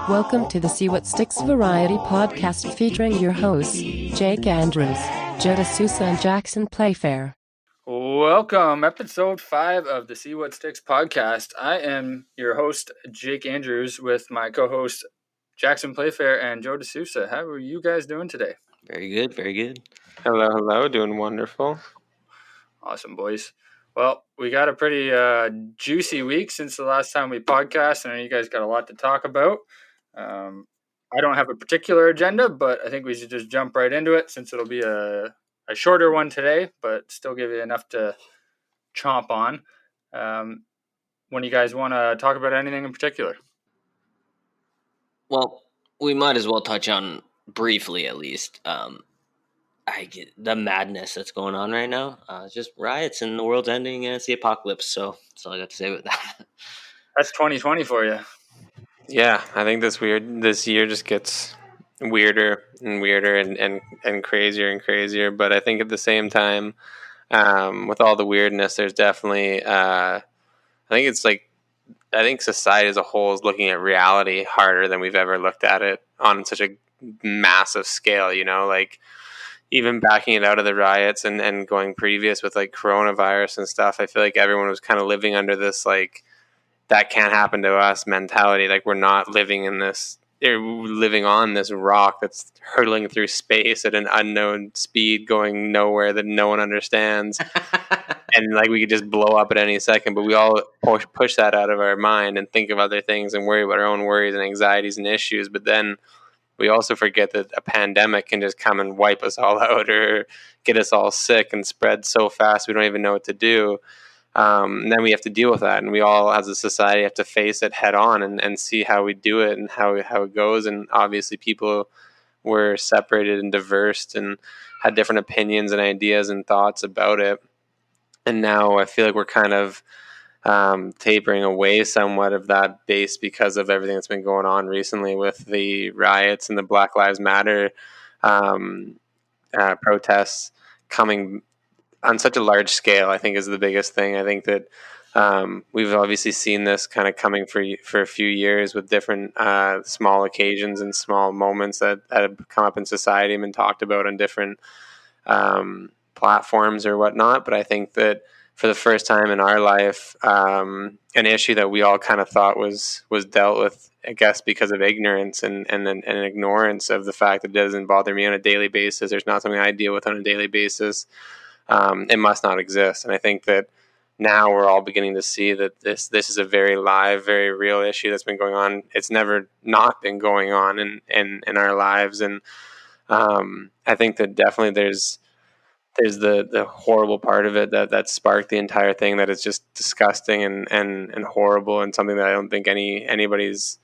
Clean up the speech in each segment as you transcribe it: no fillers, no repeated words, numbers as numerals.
Welcome to the See What Sticks Variety podcast featuring your hosts, Jake Andrews, Joe D'Souza, and Jackson Playfair. Welcome, episode 5 of the See What Sticks podcast. I am your host, Jake Andrews, with my co-host, Jackson Playfair and Joe D'Souza. How are you guys doing today? Very good, very good. Hello, doing wonderful. Awesome, boys. Well, we got a pretty juicy week since the last time we podcast, and you guys got a lot to talk about. I don't have a particular agenda, but I think we should just jump right into it since it'll be a shorter one today, but still give you enough to chomp on. When you guys want to talk about anything in particular? Well, we might as well touch on briefly, at least. I get the madness that's going on right now. It's just riots and the world's ending and it's the apocalypse. So that's all I got to say with that. That's 2020 for you. Yeah, I think this year just gets weirder and weirder and crazier and crazier. But I think at the same time, with all the weirdness, there's definitely I think society as a whole is looking at reality harder than we've ever looked at it on such a massive scale. You know, like even backing it out of the riots and going previous with like coronavirus and stuff, I feel like everyone was kind of living under this like that can't happen to us mentality. Like we're not living in this, living on this rock that's hurtling through space at an unknown speed, going nowhere that no one understands. And like we could just blow up at any second, but we all push that out of our mind and think of other things and worry about our own worries and anxieties and issues. But then we also forget that a pandemic can just come and wipe us all out or get us all sick and spread so fast we don't even know what to do. And then we have to deal with that, and we all as a society have to face it head on and see how we do it and how it goes. And obviously people were separated and diverse and had different opinions and ideas and thoughts about it. And now I feel like we're kind of tapering away somewhat of that base because of everything that's been going on recently with the riots and the Black Lives Matter protests coming on such a large scale. I think is the biggest thing. I think that we've obviously seen this kind of coming for a few years with different small occasions and small moments that have come up in society and been talked about on different platforms or whatnot. But I think that for the first time in our life, an issue that we all kind of thought was dealt with, I guess, because of ignorance and ignorance of the fact that it doesn't bother me on a daily basis. There's not something I deal with on a daily basis. It must not exist. And I think that now we're all beginning to see that this is a very live, very real issue that's been going on. It's never not been going on in our lives. And I think that definitely there's the horrible part of it that sparked the entire thing, that is just disgusting and horrible, and something that I don't think anybody's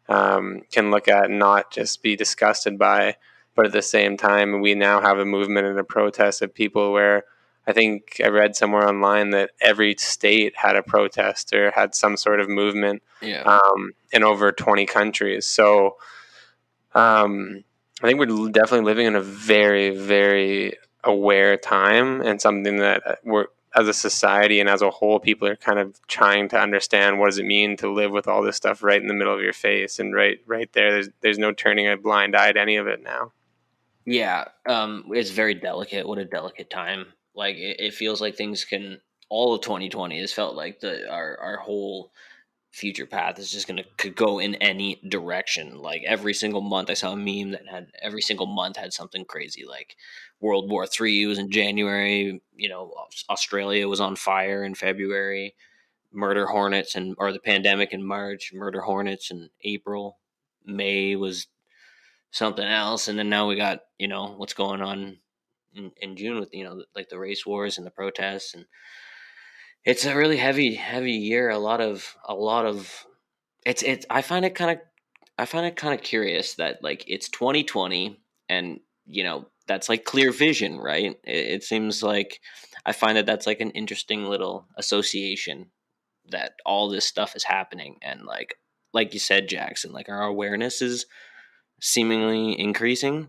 can look at and not just be disgusted by. But at the same time, we now have a movement and a protest of people where I think I read somewhere online that every state had a protest or had some sort of movement in over 20 countries. So I think we're definitely living in a very, very aware time, and something that we're, as a society and as a whole, people are kind of trying to understand what does it mean to live with all this stuff right in the middle of your face and right there. There's no turning a blind eye to any of it now. Yeah, it's very delicate. What a delicate time. Like it feels like things can, all of 2020 has felt like our whole future path is just could go in any direction. Like every single month I saw a meme that had every single month had something crazy. Like World War III was in January, Australia was on fire in February, murder hornets or the pandemic in March, murder hornets in April, May was something else, and then now we got what's going on in June with like the race wars and the protests. And it's a really heavy year. A lot of it's I find it kind of curious that like it's 2020 and that's like clear vision, right? It seems like I find that that's like an interesting little association that all this stuff is happening. And like you said, Jackson, like our awareness is seemingly increasing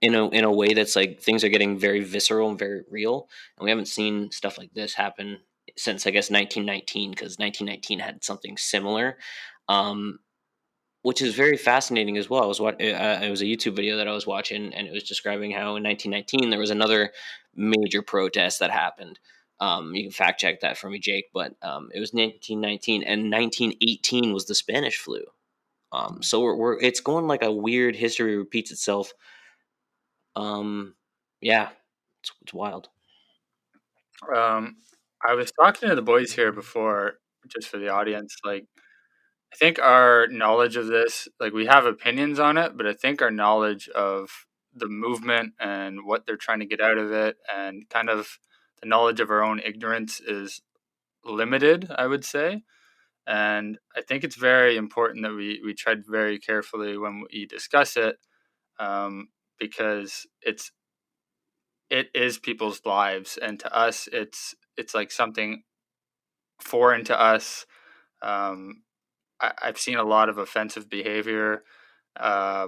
in a way that's like things are getting very visceral and very real, and we haven't seen stuff like this happen since I guess 1919, because 1919 had something similar, um, which is very fascinating as well. It was a YouTube video that I was watching, and it was describing how in 1919 there was another major protest that happened. You can fact check that for me, Jake, but it was 1919, and 1918 was the Spanish flu. So we're it's going like a weird history repeats itself. Yeah, it's wild. I was talking to the boys here before, just for the audience. Like, I think our knowledge of this, like, we have opinions on it, but I think our knowledge of the movement and what they're trying to get out of it, and kind of the knowledge of our own ignorance, is limited, I would say. And I think it's very important that we tread very carefully when we discuss it, um, because it is people's lives, and to us, it's like something foreign to us. Um, I've seen a lot of offensive behavior uh,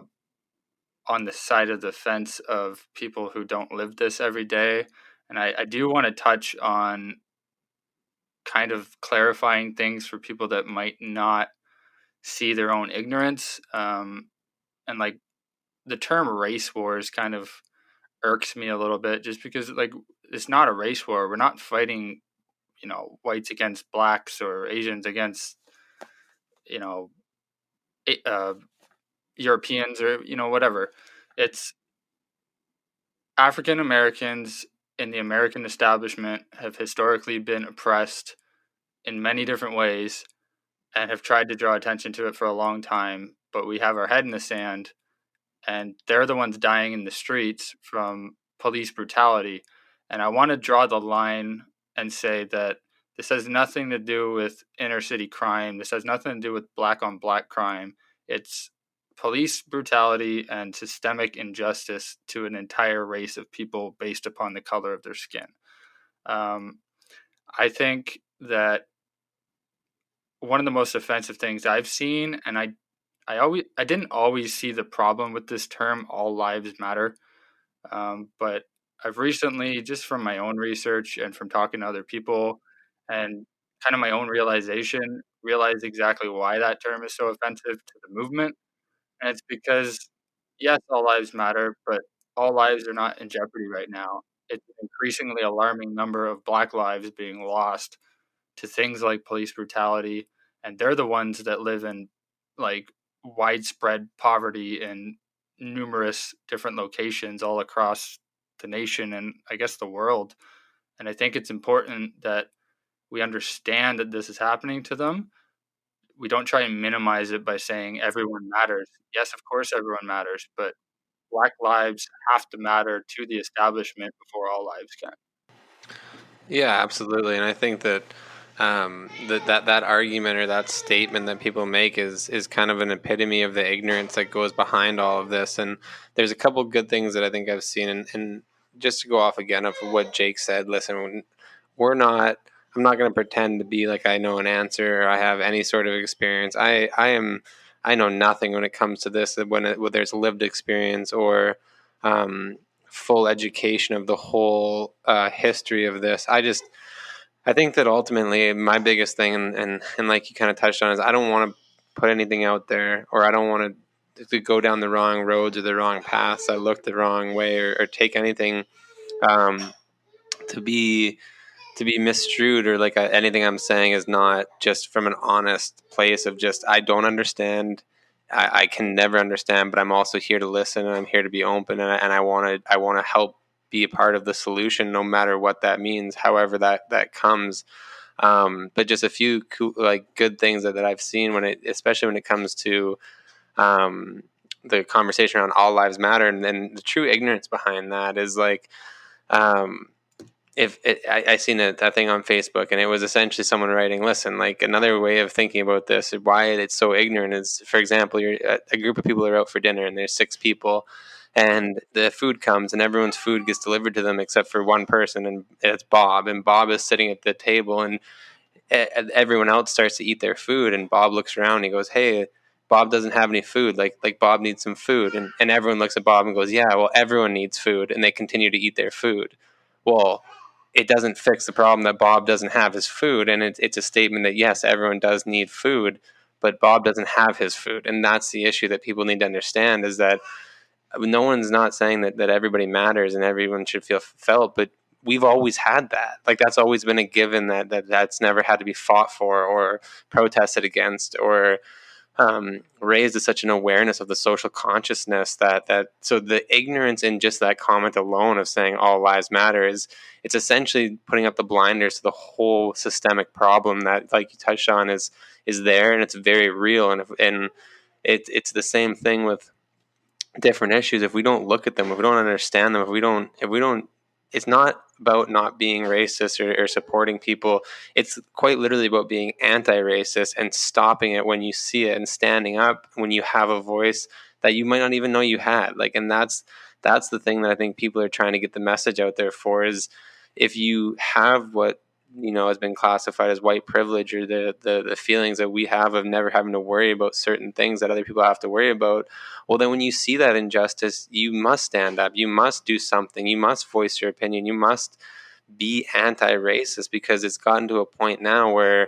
on the side of the fence of people who don't live this every day, and I do want to touch on kind of clarifying things for people that might not see their own ignorance. And like, the term race wars kind of irks me a little bit, just because, like, it's not a race war. We're not fighting, whites against blacks or Asians against, you know, uh, Europeans, or, whatever. It's African Americans in the American establishment have historically been oppressed in many different ways, and have tried to draw attention to it for a long time, but we have our head in the sand, and they're the ones dying in the streets from police brutality. And I want to draw the line and say that this has nothing to do with inner city crime. This has nothing to do with black on black crime. It's police brutality and systemic injustice to an entire race of people based upon the color of their skin. Um, I think that one of the most offensive things I've seen, and I didn't always see the problem with this term, "all lives matter," but I've recently, just from my own research and from talking to other people, and kind of my own realization, realized exactly why that term is so offensive to the movement. And it's because, yes, all lives matter, but all lives are not in jeopardy right now. It's an increasingly alarming number of Black lives being lost to things like police brutality, and they're the ones that live in, like, widespread poverty in numerous different locations all across the nation, and I guess the world. And I think it's important that we understand that this is happening to them. We don't try and minimize it by saying everyone matters. Yes, of course everyone matters, but Black lives have to matter to the establishment before all lives can. Yeah, absolutely, and I think that that argument or that statement that people make is kind of an epitome of the ignorance that goes behind all of this. And there's a couple good things that I think I've seen, and just to go off again of what Jake said. Listen, we're not. I'm not going to pretend to be like I know an answer or I have any sort of experience. I know nothing when it comes to this. When there's lived experience or um, full education of the whole history of this. I think that ultimately my biggest thing, and like you kind of touched on, is I don't want to put anything out there, or I don't want to go down the wrong roads or the wrong paths. I look the wrong way, or take anything um, to be misstrued, or like anything I'm saying is not just from an honest place of just I don't understand. I can never understand, but I'm also here to listen, and I'm here to be open, and I want to help be a part of the solution, no matter what that means, however that comes. But just a few like good things that I've seen especially when it comes to um, the conversation around all lives matter, and then the true ignorance behind that is like. Um, if it, I seen that thing on Facebook, and it was essentially someone writing, listen, like another way of thinking about this, why it's so ignorant is, for example, you're a group of people are out for dinner, and there's 6 people, and the food comes, and everyone's food gets delivered to them except for one person, and it's Bob, and Bob is sitting at the table, and everyone else starts to eat their food, and Bob looks around, and he goes, hey, Bob doesn't have any food, like Bob needs some food, and everyone looks at Bob and goes, yeah, well, everyone needs food, and they continue to eat their food. Well, it doesn't fix the problem that Bob doesn't have his food. And it's a statement that, yes, everyone does need food, but Bob doesn't have his food. And that's the issue that people need to understand, is that no one's not saying that everybody matters and everyone should feel felt, but we've always had that. Like, that's always been a given, that's never had to be fought for or protested against or raised to such an awareness of the social consciousness that so the ignorance in just that comment alone of saying all lives matter it's essentially putting up the blinders to the whole systemic problem that, like you touched on, is there, and it's very real. And it's the same thing with different issues. If we don't look at them, if we don't understand them, if we don't, it's not about not being racist or supporting people. It's quite literally about being anti-racist and stopping it when you see it and standing up when you have a voice that you might not even know you had. Like, and that's the thing that I think people are trying to get the message out there for, is if you have what has been classified as white privilege, or the feelings that we have of never having to worry about certain things that other people have to worry about, well, then when you see that injustice, you must stand up, you must do something, you must voice your opinion, you must be anti-racist, because it's gotten to a point now where,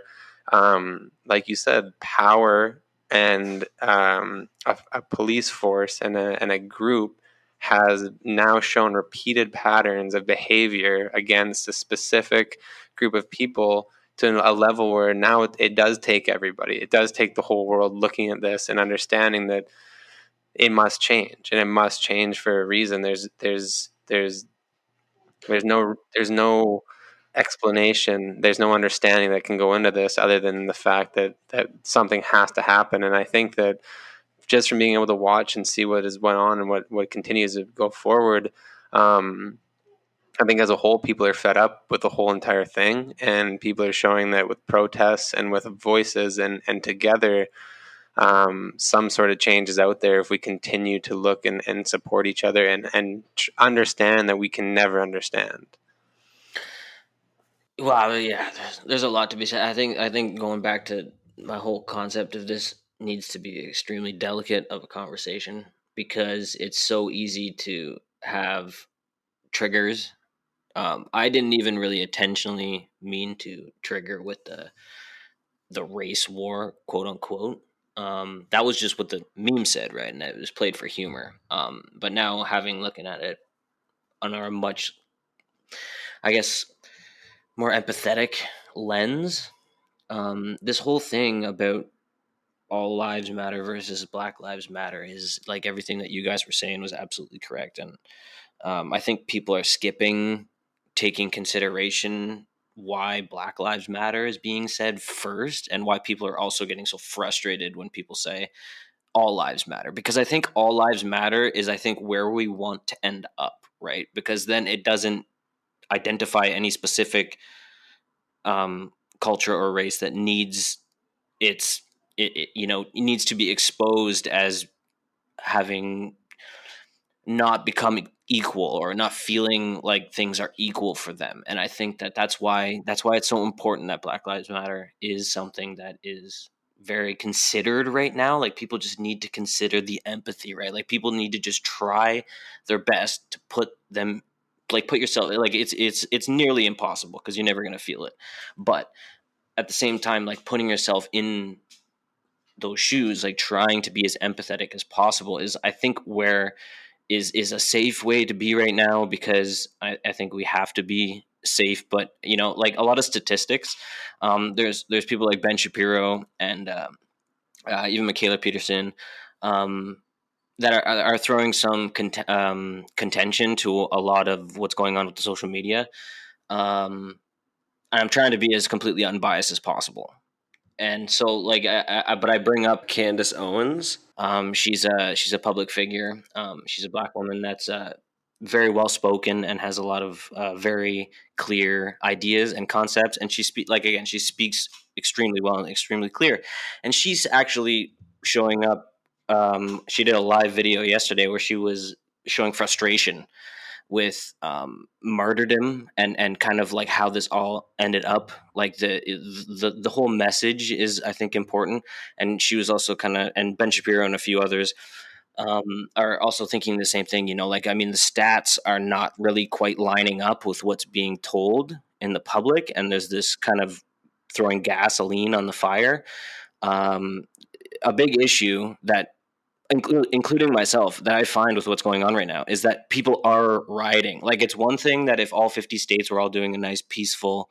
like you said, power and a police force and a group has now shown repeated patterns of behavior against a specific group of people to a level where now it does take everybody. It does take the whole world looking at this and understanding that it must change, and it must change for a reason. There's no explanation. There's no understanding that can go into this other than the fact that something has to happen. And I think that just from being able to watch and see what has went on and what continues to go forward, I think as a whole, people are fed up with the whole entire thing, and people are showing that with protests and with voices and together, some sort of change is out there if we continue to look and support each other and understand that we can never understand. Wow, yeah, there's a lot to be said. I think going back to my whole concept of this needs to be extremely delicate of a conversation, because it's so easy to have triggers. I didn't even really intentionally mean to trigger with the race war, quote unquote. That was just what the meme said, right? And it was played for humor. But now, looking at it on a much, I guess, more empathetic lens, this whole thing about all lives matter versus Black Lives Matter is, like, everything that you guys were saying was absolutely correct. And I think people are taking consideration why Black Lives Matter is being said first, and why people are also getting so frustrated when people say all lives matter. Because I think all lives matter is, I think, where we want to end up, right? Because then it doesn't identify any specific culture or race that needs it needs to be exposed as having not become equal, or not feeling like things are equal for them. And I think that's why it's so important that Black Lives Matter is something that is very considered right now. Like, people just need to consider the empathy, right? Like, people need to just try their best to put yourself, like, it's nearly impossible because you're never going to feel it. But at the same time, like, putting yourself in those shoes, like, trying to be as empathetic as possible is, I think, where is a safe way to be right now, because I think we have to be safe. But like, a lot of statistics, there's people like Ben Shapiro and even Michaela Peterson, that are throwing some contention to a lot of what's going on with the social media. And I'm trying to be as completely unbiased as possible. And so, like, but I bring up Candace Owens. She's a public figure. She's a Black woman that's very well spoken and has a lot of very clear ideas and concepts. And she speaks extremely well and extremely clear. And she's actually showing up. She did a live video yesterday where she was showing frustration with martyrdom and kind of like how this all ended up. Like, the whole message is, I think, important. And she was also and Ben Shapiro and a few others are also thinking the same thing. Like, I mean, the stats are not really quite lining up with what's being told in the public, and there's this kind of throwing gasoline on the fire. A big issue that, including myself, that I find with what's going on right now is that people are rioting. Like, it's one thing that if all 50 states were all doing a nice peaceful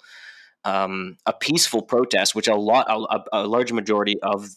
protest, which a large majority of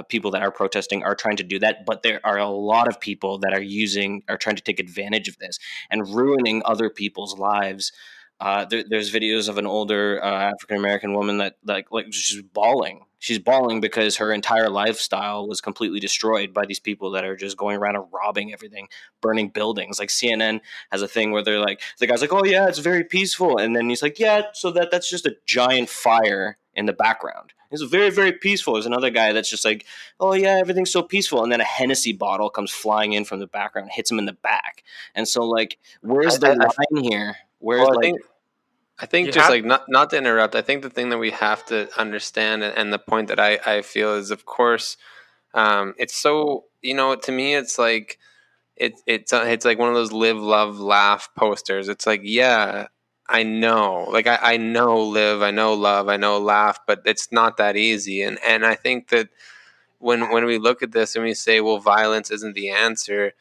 people that are protesting are trying to do that, but there are a lot of people that are trying to take advantage of this and ruining other people's lives. There's videos of an older African American woman that like she's bawling. She's bawling because her entire lifestyle was completely destroyed by these people that are just going around and robbing everything, burning buildings. Like, CNN has a thing where they're like, the guy's like, "Oh yeah, it's very peaceful," and then he's like, "Yeah, so that's just a giant fire in the background. It's very, very peaceful." There's another guy that's just like, "Oh yeah, everything's so peaceful," and then a Hennessy bottle comes flying in from the background, hits him in the back. And so, like, where's the line here? Where's, Well, like, I think just like not to interrupt. I think the thing that we have to understand, and the point that I feel is, of course, it's so, to me it's like it's like one of those live, love, laugh posters. It's like, yeah, I know, like I know live, I know love, I know laugh, but it's not that easy. And I think that when we look at this and we say, well, violence isn't the answer,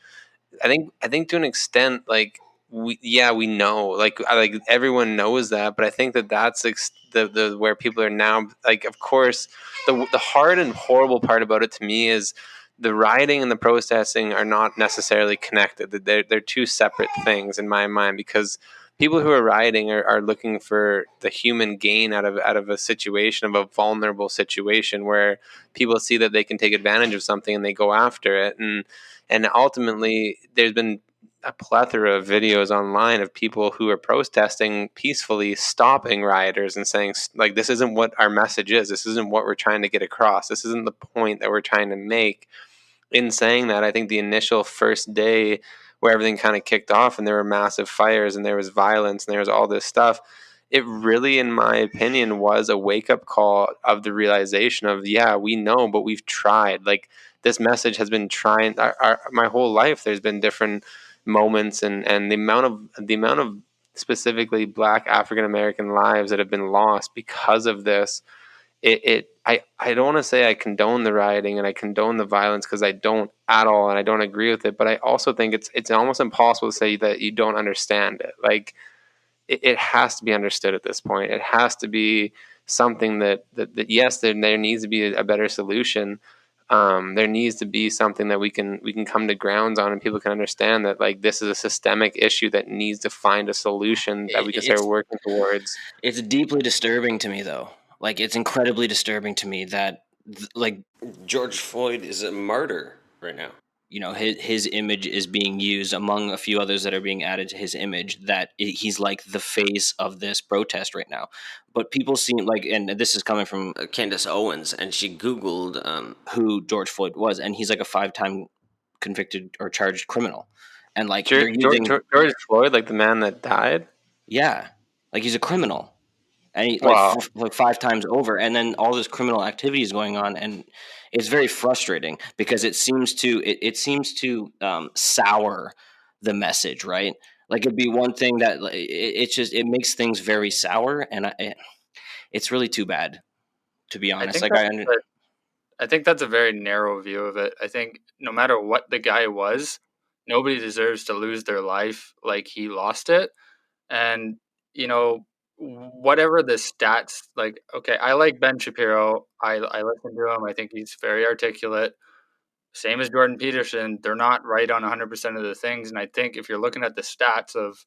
I think to an extent, like, we know, like everyone knows that, but I think that that's the where people are now, like, of course, the hard and horrible part about it to me is the rioting and the protesting are not necessarily connected. They're two separate things in my mind, because people who are rioting are looking for the human gain out of a situation, of a vulnerable situation where people see that they can take advantage of something and they go after it. And ultimately, there's been a plethora of videos online of people who are protesting peacefully, stopping rioters and saying, like, this isn't what our message is. This isn't what we're trying to get across. This isn't the point that we're trying to make. In saying that, I think the initial first day where everything kind of kicked off and there were massive fires and there was violence and there was all this stuff, it really, in my opinion, was a wake-up call of the realization of, yeah, we know, but we've tried. Like, this message has been trying my whole life. There's been different moments, and the amount of specifically Black African American lives that have been lost because of this. I don't want to say I condone the rioting and I condone the violence, because I don't at all, and I don't agree with it. But I also think it's almost impossible to say that you don't understand it. Like, it has to be understood at this point. It has to be something that yes, there needs to be a better solution. There needs to be something that we can come to grounds on, and people can understand that, like, this is a systemic issue that needs to find a solution that we can start working towards. It's deeply disturbing to me, though. Like, it's incredibly disturbing to me that, like, George Floyd is a martyr right now. his image is being used among a few others that are being added to his image, that he's like the face of this protest right now. But people seem like, and this is coming from Candace Owens, and she Googled who George Floyd was, and he's like a 5-time convicted or charged criminal. And, like, George, they're using, George Floyd, like the man that died. yeah, like, he's a criminal. And Wow. like 5 times over, and then all this criminal activity is going on, and it's very frustrating because it seems to sour the message, right? Like, it'd be one thing that, like, it makes things very sour, and it's really too bad, to be I honest. think Like, I think that's a very narrow view of it. I think no matter what the guy was, nobody deserves to lose their life like he lost it. And, whatever the stats, like, okay, I like Ben Shapiro. I listen to him. I think he's very articulate. Same as Jordan Peterson. They're not right on 100% of the things. And I think if you're looking at the stats of,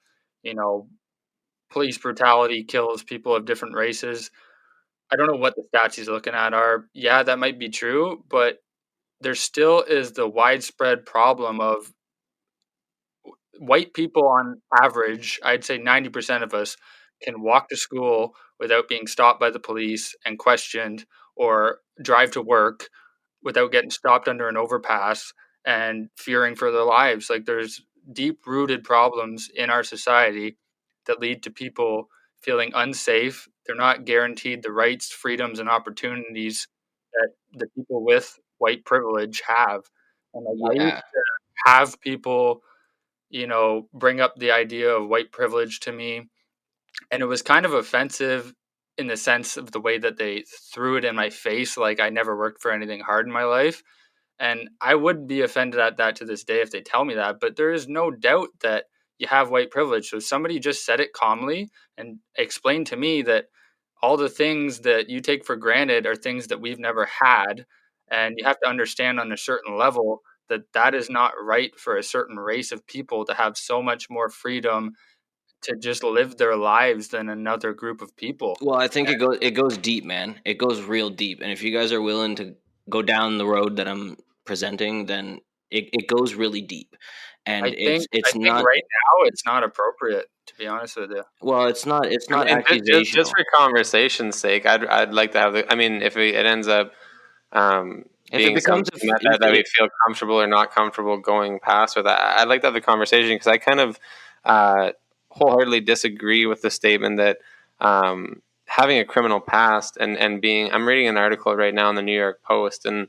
you know, police brutality kills people of different races, I don't know what the stats he's looking at are. Yeah, that might be true, but there still is the widespread problem of white people on average. I'd say 90% of us can walk to school without being stopped by the police and questioned, or drive to work without getting stopped under an overpass and fearing for their lives. Like, there's deep rooted problems in our society that lead to people feeling unsafe. They're not guaranteed the rights, freedoms, and opportunities that the people with white privilege have. And, like, yeah, have people, bring up the idea of white privilege to me. And it was kind of offensive in the sense of the way that they threw it in my face. Like I never worked for anything hard in my life. And I would be offended at that to this day if they tell me that. But there is no doubt that you have white privilege. So somebody just said it calmly and explained to me that all the things that you take for granted are things that we've never had. And you have to understand on a certain level that that is not right for a certain race of people to have so much more freedom to just live their lives than another group of people. Well, I think it goes deep, man. It goes real deep. And if you guys are willing to go down the road that I'm presenting, then it goes really deep. And I think I it's think not right now it's not appropriate, to be honest with you. well, it's I not mean, just accusational. for conversation's sake, I'd like to have the. I mean, if it ends up If it being becomes something that we feel comfortable or not comfortable going past with, I'd like to have the conversation because I kind of wholeheartedly disagree with the statement that having a criminal past and being. I'm reading an article right now in the New York Post, and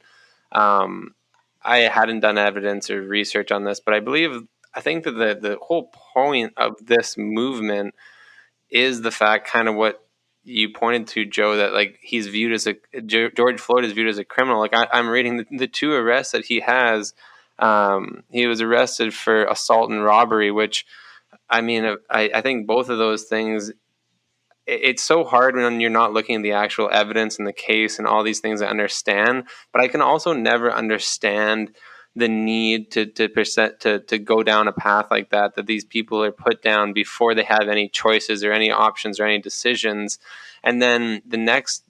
um, I hadn't done evidence or research on this, but I think that the whole point of this movement is the fact, kind of what you pointed to, Joe, that like he's viewed as George Floyd is viewed as a criminal. Like I'm reading the two arrests that he has. He was arrested for assault and robbery, which I mean, I think both of those things. It's so hard when you're not looking at the actual evidence in the case and all these things to understand. But I can also never understand the need to go down a path like that these people are put down before they have any choices or any options or any decisions. And then the next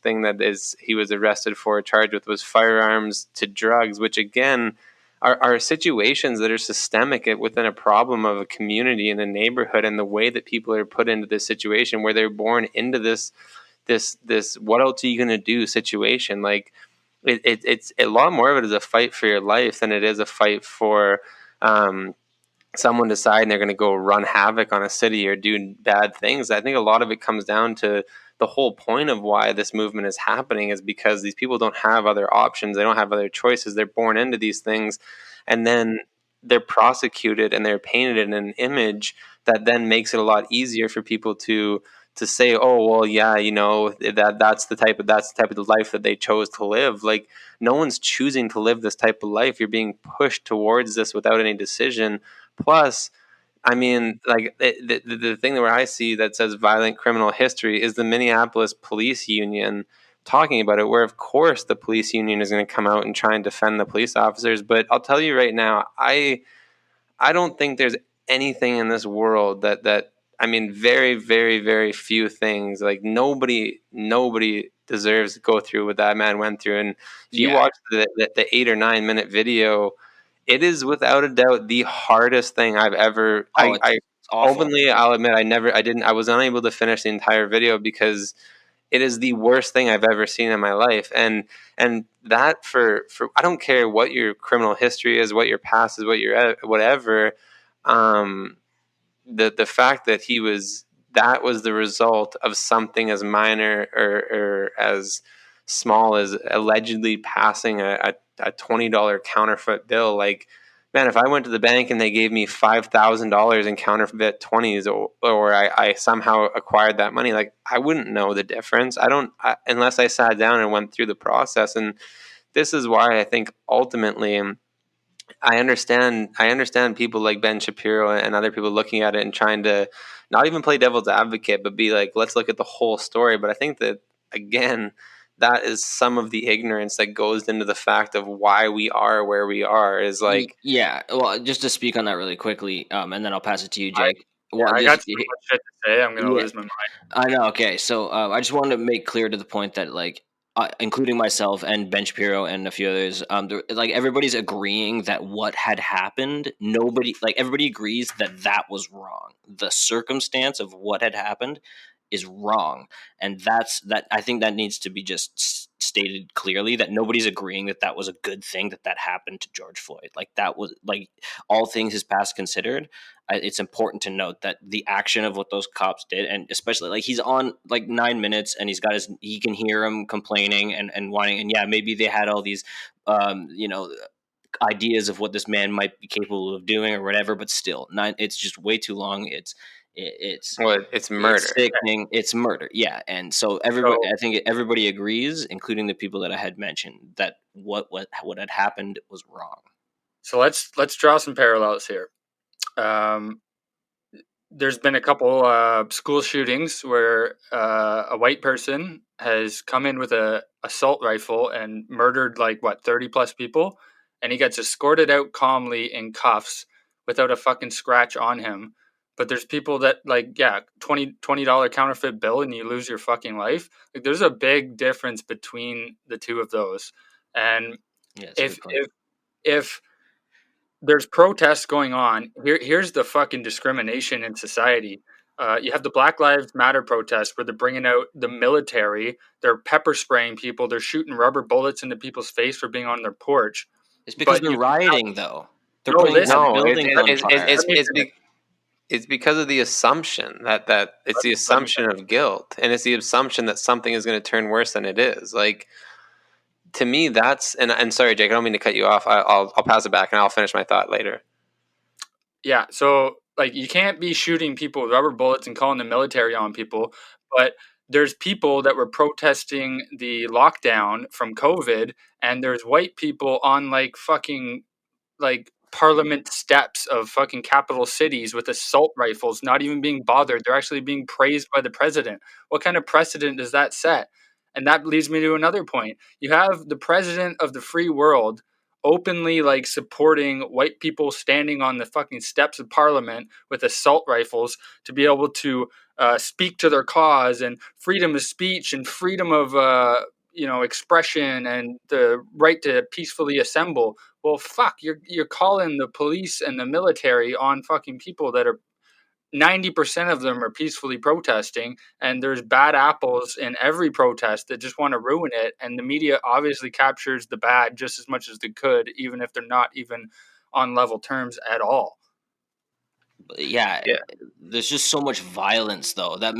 thing that is he was arrested for, charged with, was firearms to drugs, which again are situations that are systemic within a problem of a community and a neighborhood, and the way that people are put into this situation where they're born into this what else are you going to do situation. Like it's a lot more of it is a fight for your life than it is a fight for someone deciding they're going to go run havoc on a city or do bad things. I think a lot of it comes down to the whole point of why this movement is happening is because these people don't have other options. They don't have other choices. They're born into these things, and then they're prosecuted and they're painted in an image that then makes it a lot easier for people to say, oh well, yeah, that's the type of life that they chose to live. Like no one's choosing to live this type of life. You're being pushed towards this without any decision. Plus, I mean, like the thing where I see that says violent criminal history is the Minneapolis Police Union talking about it, where of course the police union is going to come out and try and defend the police officers. But I'll tell you right now, I don't think there's anything in this world that I mean, very, very, very few things. Like nobody deserves to go through what that man went through. And if you watch the 8 or 9 minute video, it is without a doubt the hardest thing I've ever. I it's awful. openly, I'll admit, I was unable to finish the entire video because it is the worst thing I've ever seen in my life. And that for I don't care what your criminal history is, what your past is, what your whatever. The fact that that was the result of something as minor or as small as allegedly passing a $20 counterfeit bill. Like, man, if I went to the bank and they gave me $5,000 in counterfeit 20s, or I somehow acquired that money, like I wouldn't know the difference. Unless I sat down and went through the process. And this is why I think ultimately I understand people like Ben Shapiro and other people looking at it and trying to not even play devil's advocate, but be like, let's look at the whole story. But I think that again, that is some of the ignorance that goes into the fact of why we are where we are. Is like, Yeah. Well, just to speak on that really quickly, and then I'll pass it to you, I Jake. Well, I got so much shit to say. I'm gonna yeah, lose my mind. I know. Okay, so I just wanted to make clear to the point that, like, including myself and Ben Shapiro and a few others, like everybody's agreeing that what had happened, everybody agrees that that was wrong. The circumstance of what had happened is wrong, and that. I think that needs to be just stated clearly that nobody's agreeing that that was a good thing that happened to George Floyd. Like that was like all things his past considered. It's important to note that the action of what those cops did, and especially like he's on like 9 minutes and he can hear him complaining and whining, and yeah, maybe they had all these, ideas of what this man might be capable of doing or whatever, but still, it's just way too long. It's murder. it's sickening. It's murder. Yeah, and so everybody, So- I think everybody agrees, including the people that I had mentioned, that what had happened was wrong. So let's draw some parallels here. There's been a couple school shootings where a white person has come in with a assault rifle and murdered 30 plus people, and he gets escorted out calmly in cuffs without a fucking scratch on him. But there's people that $20 counterfeit bill and you lose your fucking life. Like, there's a big difference between the two of those. And Yeah, if there's protests going on. Here's the fucking discrimination in society. You have the Black Lives Matter protests where they're bringing out the military. They're pepper spraying people. They're shooting rubber bullets into people's face for being on their porch. it's because But they're you rioting, though. They're No, putting listen. buildings on fire. It's because of the assumption that it's the assumption of guilt, and it's the assumption that something is going to turn worse than it is. Like, to me, that's and sorry, Jake, I don't mean to cut you off. I'll pass it back and I'll finish my thought later. Yeah, so you can't be shooting people with rubber bullets and calling the military on people, but there's people that were protesting the lockdown from COVID, and there's white people on fucking parliament steps of fucking capital cities with assault rifles, not even being bothered. They're actually being praised by the president. What kind of precedent does that set? And that leads me to another point. You have the president of the free world openly supporting white people standing on the fucking steps of parliament with assault rifles to be able to speak to their cause, and freedom of speech and freedom of expression and the right to peacefully assemble. Well, fuck, you're calling the police and the military on fucking people that are 90% of them are peacefully protesting, and there's bad apples in every protest that just want to ruin it, and the media obviously captures the bad just as much as they could, even if they're not even on level terms at all. Yeah, there's just so much violence, though. That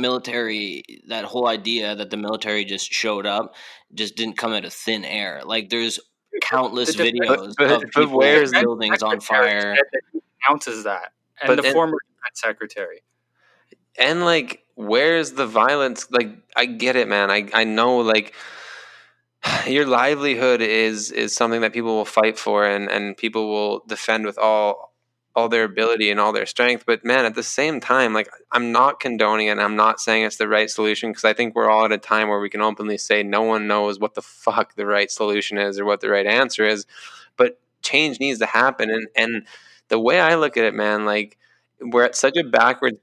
whole idea that the military just showed up just didn't come out of thin air. Like, there's countless videos of people with buildings on fire. He announces that, and But the then- former defense secretary. And where's the violence? I get it, man. I know, your livelihood is something that people will fight for, and people will defend with all their ability and all their strength. But man, at the same time, I'm not condoning it, and I'm not saying it's the right solution, because I think we're all at a time where we can openly say no one knows what the fuck the right solution is or what the right answer is. But change needs to happen, and the way I look at it, man, we're at such a backwards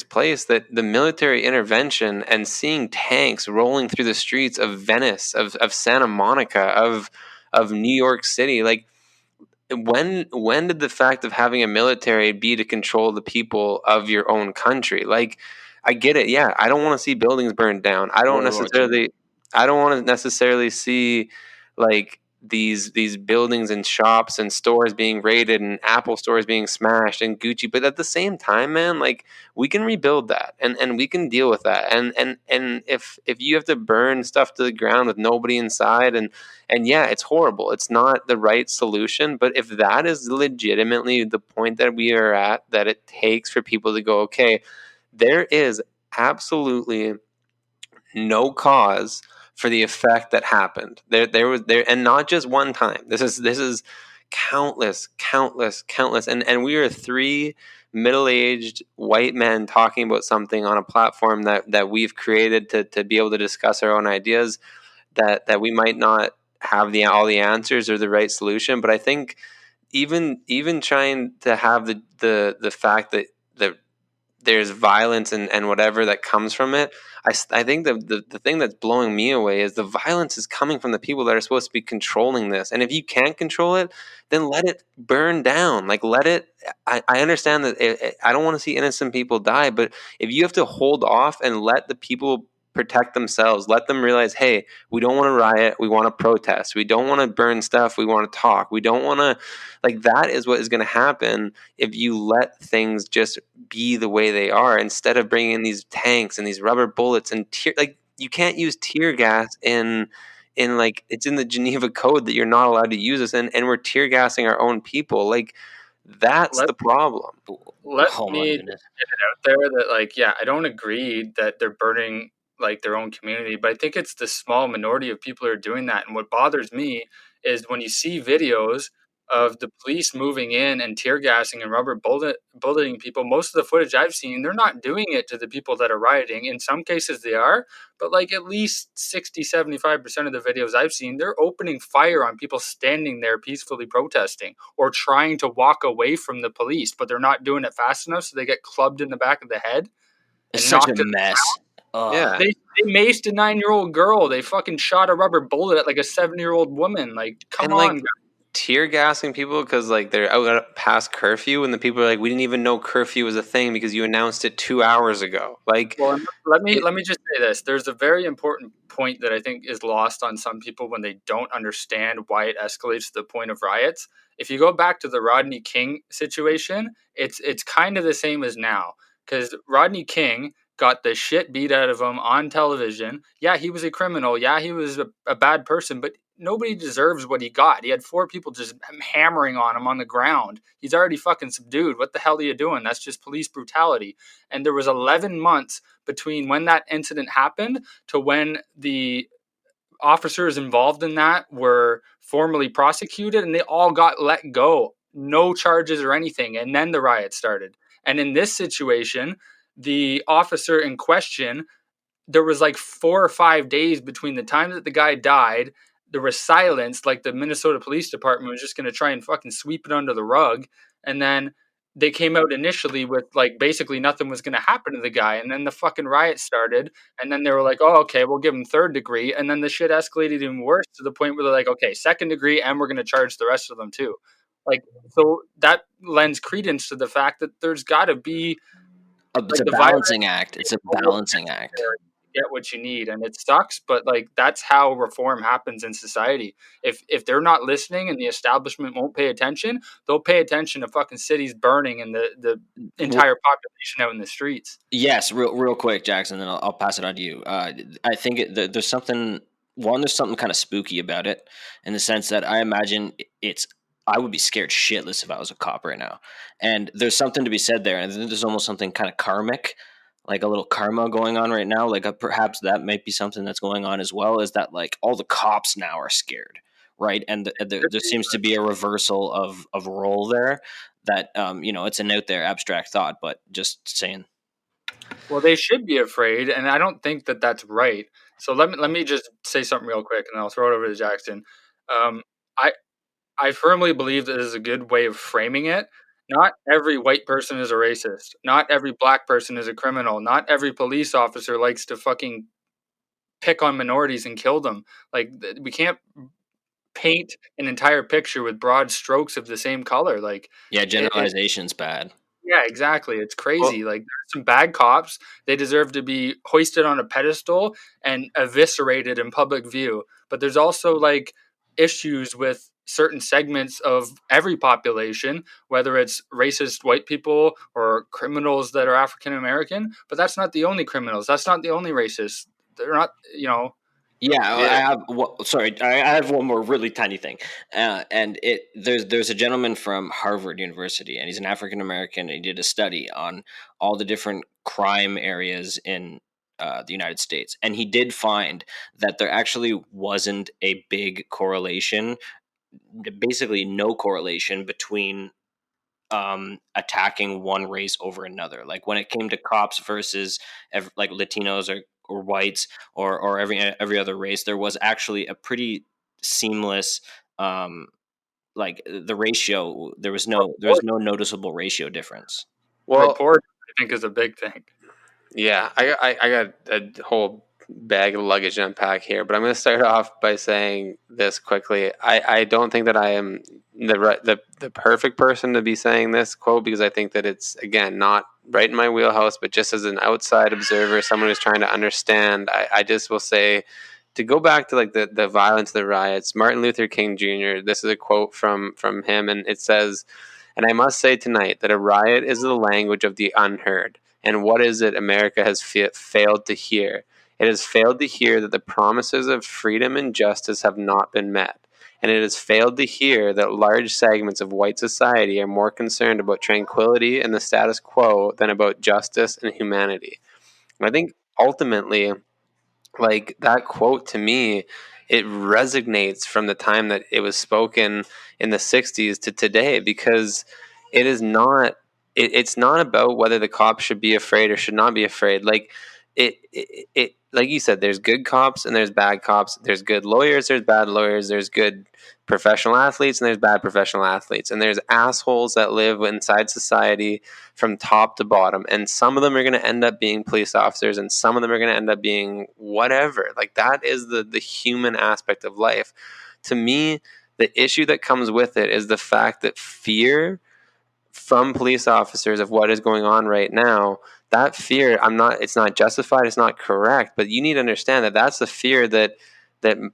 place that the military intervention and seeing tanks rolling through the streets of Venice, of Santa Monica, of New York City, when did the fact of having a military be to control the people of your own country? I get it. Yeah, I don't want to see buildings burned down. I don't want to necessarily see these buildings and shops and stores being raided and Apple stores being smashed and Gucci. But at the same time, man, we can rebuild that, and we can deal with that. And if you have to burn stuff to the ground with nobody inside, and yeah, it's horrible. It's not the right solution. But if that is legitimately the point that we are at, that it takes for people to go, okay, there is absolutely no cause for the effect that happened. There was, and not just one time. This is countless, and we are three middle-aged white men talking about something on a platform that we've created to be able to discuss our own ideas, that we might not have all the answers or the right solution. But I think even trying to have the fact that there's violence and whatever that comes from it, I think the thing that's blowing me away is the violence is coming from the people that are supposed to be controlling this. And if you can't control it, then let it burn down. Let it. I understand that I don't want to see innocent people die, but if you have to hold off and let the people protect themselves, let them realize, hey, we don't want to riot, we want to protest, we don't want to burn stuff, we want to talk, we don't want to, that is what is going to happen if you let things just be the way they are, instead of bringing in these tanks and these rubber bullets and you can't use tear gas in in like it's in the Geneva Code that you're not allowed to use this, and we're tear gassing our own people. Like that's Let the problem. let Oh my me goodness. there that like yeah, I don't agree that they're burning like their own community, but I think it's the small minority of people who are doing that. And what bothers me is when you see videos of the police moving in and tear gassing and bulleting people. Most of the footage I've seen, they're not doing it to the people that are rioting. In some cases they are, but like at least 60-75% of the videos I've seen, they're opening fire on people standing there peacefully protesting or trying to walk away from the police, but they're not doing it fast enough, so they get clubbed in the back of the head It's and such a knocked. mess. Yeah. They maced a 9-year-old girl. They fucking shot a rubber bullet at like a 7-year-old woman. Like, come And on, like tear gassing people because like they're out past curfew, and the people are like, we didn't even know curfew was a thing because you announced it 2 hours ago. Like, well, let me it, let me just say this. There's a very important point that I think is lost on some people when they don't understand why it escalates to the point of riots. If you go back to the Rodney King situation, it's kind of the same as now because Rodney King got the shit beat out of him on television. Yeah, he was a criminal. Yeah, he was a bad person, but nobody deserves what he got. He had 4 people just hammering on him on the ground. He's already fucking subdued. What the hell are you doing? That's just police brutality. And there was 11 months between when that incident happened to when the officers involved in that were formally prosecuted, and they all got let go, no charges or anything, and then the riot started. And in this situation, the officer in question, there was like 4 or 5 days between the time that the guy died. There was silence, like the Minnesota Police Department was just going to try and fucking sweep it under the rug. And then they came out initially with like basically nothing was going to happen to the guy. And then the fucking riot started. And then they were like, oh, okay, we'll give him 3rd degree. And then the shit escalated even worse to the point where they're like, okay, 2nd degree, and we're going to charge the rest of them too. Like, so that lends credence to the fact that there's got to be It's like a the violence balancing act. It's a balancing act. get what you need, and it sucks, but like that's how reform happens in society. If they're not listening and the establishment won't pay attention, they'll pay attention to fucking cities burning and the Well, entire population out in the streets. yes, real quick, Jackson. Then I'll pass it on to you. I think there's something. One, there's something kind of spooky about it, in the sense that I imagine it's. I would be scared shitless if I was a cop right now. And there's something to be said there. And I think there's almost something kind of karmic, like a little karma going on right now. Like perhaps that might be something that's going on as well. Is that like all the cops now are scared, right? And there seems to be a reversal of role there. That it's an out there abstract thought, but just saying. Well, they should be afraid, and I don't think that that's right. So let me just say something real quick, and I'll throw it over to Jackson. Um, I I firmly believe that this is a good way of framing it. Not every white person is a racist. Not every black person is a criminal. Not every police officer likes to fucking pick on minorities and kill them. Like we can't paint an entire picture with broad strokes of the same color. Like Yeah, it generalization's bad. yeah, exactly. It's well, crazy. Like there's some bad cops. They deserve to be hoisted on a pedestal and eviscerated in public view. But there's also like issues with certain segments of every population, whether it's racist white people or criminals that are African American. But that's not the only criminals. That's not the only racists. They're not, Yeah, I yeah, have. Sorry, I have one more really tiny thing, and there's a gentleman from Harvard University, and he's an African American. He did a study on all the different crime areas in the United States, and he did find that there actually wasn't a big correlation, basically no correlation between attacking one race over another. Like when it came to cops versus like Latinos or whites or every other race, there was actually a pretty seamless like the ratio. There was no noticeable ratio difference. well, report. I think is a big thing. yeah, I got a whole bag of luggage to unpack here, but I'm going to start off by saying this quickly. I don't think that I am the perfect person to be saying this quote, because I think that it's, again, not right in my wheelhouse, but just as an outside observer, someone who's trying to understand, I just will say, to go back to like the violence of the riots, Martin Luther King Jr., this is a quote from him, and it says, "And I must say tonight that a riot is the language of the unheard. And what is it America has failed to hear? It has failed to hear that the promises of freedom and justice have not been met. And it has failed to hear that large segments of white society are more concerned about tranquility and the status quo than about justice and humanity. And I think ultimately, like, that quote, to me, it resonates from the time that it was spoken in the 60s to today, because it is not it's not about whether the cops should be afraid or should not be afraid. Like, it like you said, there's good cops and there's bad cops, there's good lawyers, there's bad lawyers, there's good professional athletes and there's bad professional athletes, and there's assholes that live inside society from top to bottom. And some of them are going to end up being police officers, and some of them are going to end up being whatever. Like, that is the human aspect of life. To me, the issue that comes with it is the fact that fear from police officers of what is going on right now, that fear, it's not justified, it's not correct, but you need to understand that that's the fear that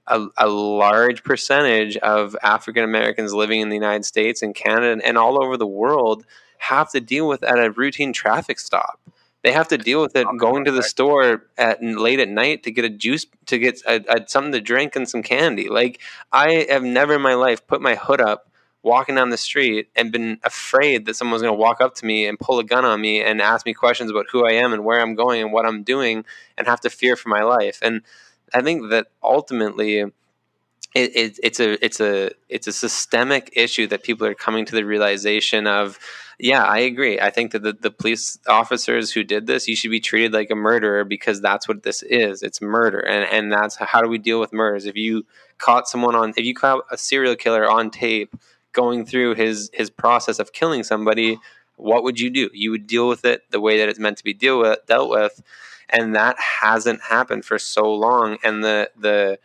a large percentage of African Americans living in the United States and Canada and all over the world have to deal with at a routine traffic stop. They have to deal with it going to the store late at night to get a juice, to get something to drink and some candy. Like, I have never in my life put my hood up walking down the street and been afraid that someone's going to walk up to me and pull a gun on me and ask me questions about who I am and where I'm going and what I'm doing, and have to fear for my life. And I think that ultimately it's a systemic issue that people are coming to the realization of. Yeah, I agree. I think that the police officers who did this, you should be treated like a murderer, because that's what this is. It's murder. And that's how do we deal with murders? If you caught a serial killer on tape going through his process of killing somebody, what would you do? You would deal with it the way that it's meant to be dealt with. And that hasn't happened for so long. And the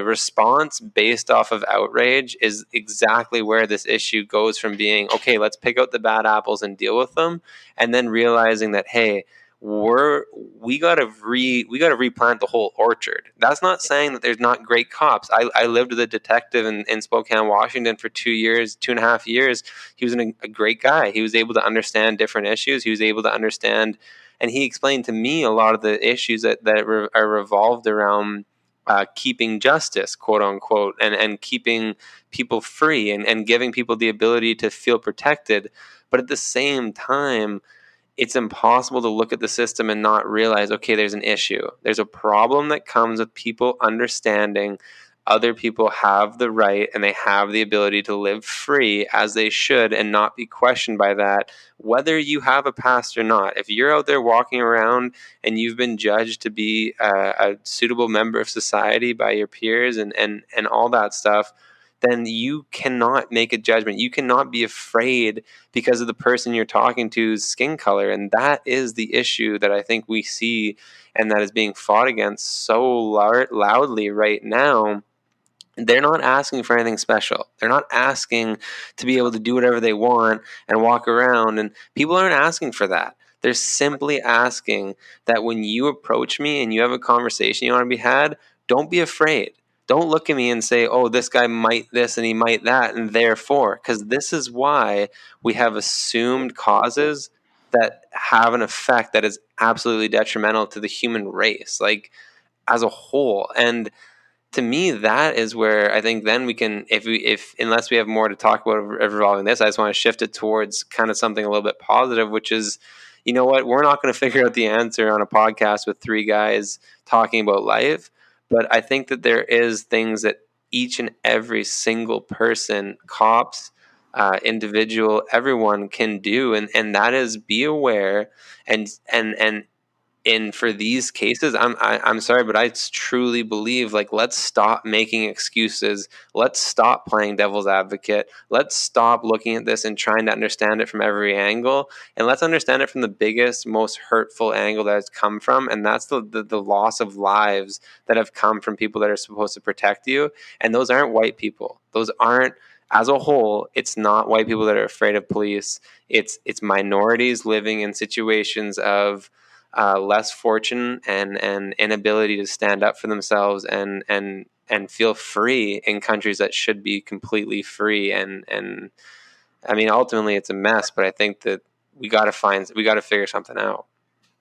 response based off of outrage is exactly where this issue goes from being, okay, let's pick out the bad apples and deal with them, and then realizing that, hey, we gotta replant the whole orchard. That's not saying that there's not great cops. I lived with a detective in Spokane, Washington for 2.5 years. He was a great guy. He was able to understand different issues. He was able to understand, and he explained to me a lot of the issues that are revolved around keeping justice, quote unquote, and keeping people free, and giving people the ability to feel protected. But at the same time, it's impossible to look at the system and not realize, okay, there's an issue. There's a problem that comes with people understanding other people have the right and they have the ability to live free as they should and not be questioned by that, whether you have a past or not. If you're out there walking around and you've been judged to be a suitable member of society by your peers and all that stuff, then you cannot make a judgment. You cannot be afraid because of the person you're talking to's skin color. And that is the issue that I think we see and that is being fought against so loudly right now. They're not asking for anything special. They're not asking to be able to do whatever they want and walk around. And people aren't asking for that. They're simply asking that when you approach me and you have a conversation you want to be had, don't be afraid. Don't look at me and say, oh, this guy might this and he might that, and therefore, because this is why we have assumed causes that have an effect that is absolutely detrimental to the human race, like, as a whole. And to me, that is where I think then we can, if unless we have more to talk about revolving this, I just want to shift it towards kind of something a little bit positive, which is, you know what, we're not going to figure out the answer on a podcast with three guys talking about life, but I think that there is things that each and every single person, cops, individual, everyone can do, and that is be aware and for these cases, I'm sorry, but I truly believe, like, let's stop making excuses. Let's stop playing devil's advocate. Let's stop looking at this and trying to understand it from every angle. And let's understand it from the biggest, most hurtful angle that it's come from. And that's the loss of lives that have come from people that are supposed to protect you. And those aren't white people. Those aren't, as a whole, it's not white people that are afraid of police. It's minorities living in situations of less fortune and inability to stand up for themselves and feel free in countries that should be completely free. And I mean, ultimately, it's a mess. But I think that we got to figure something out.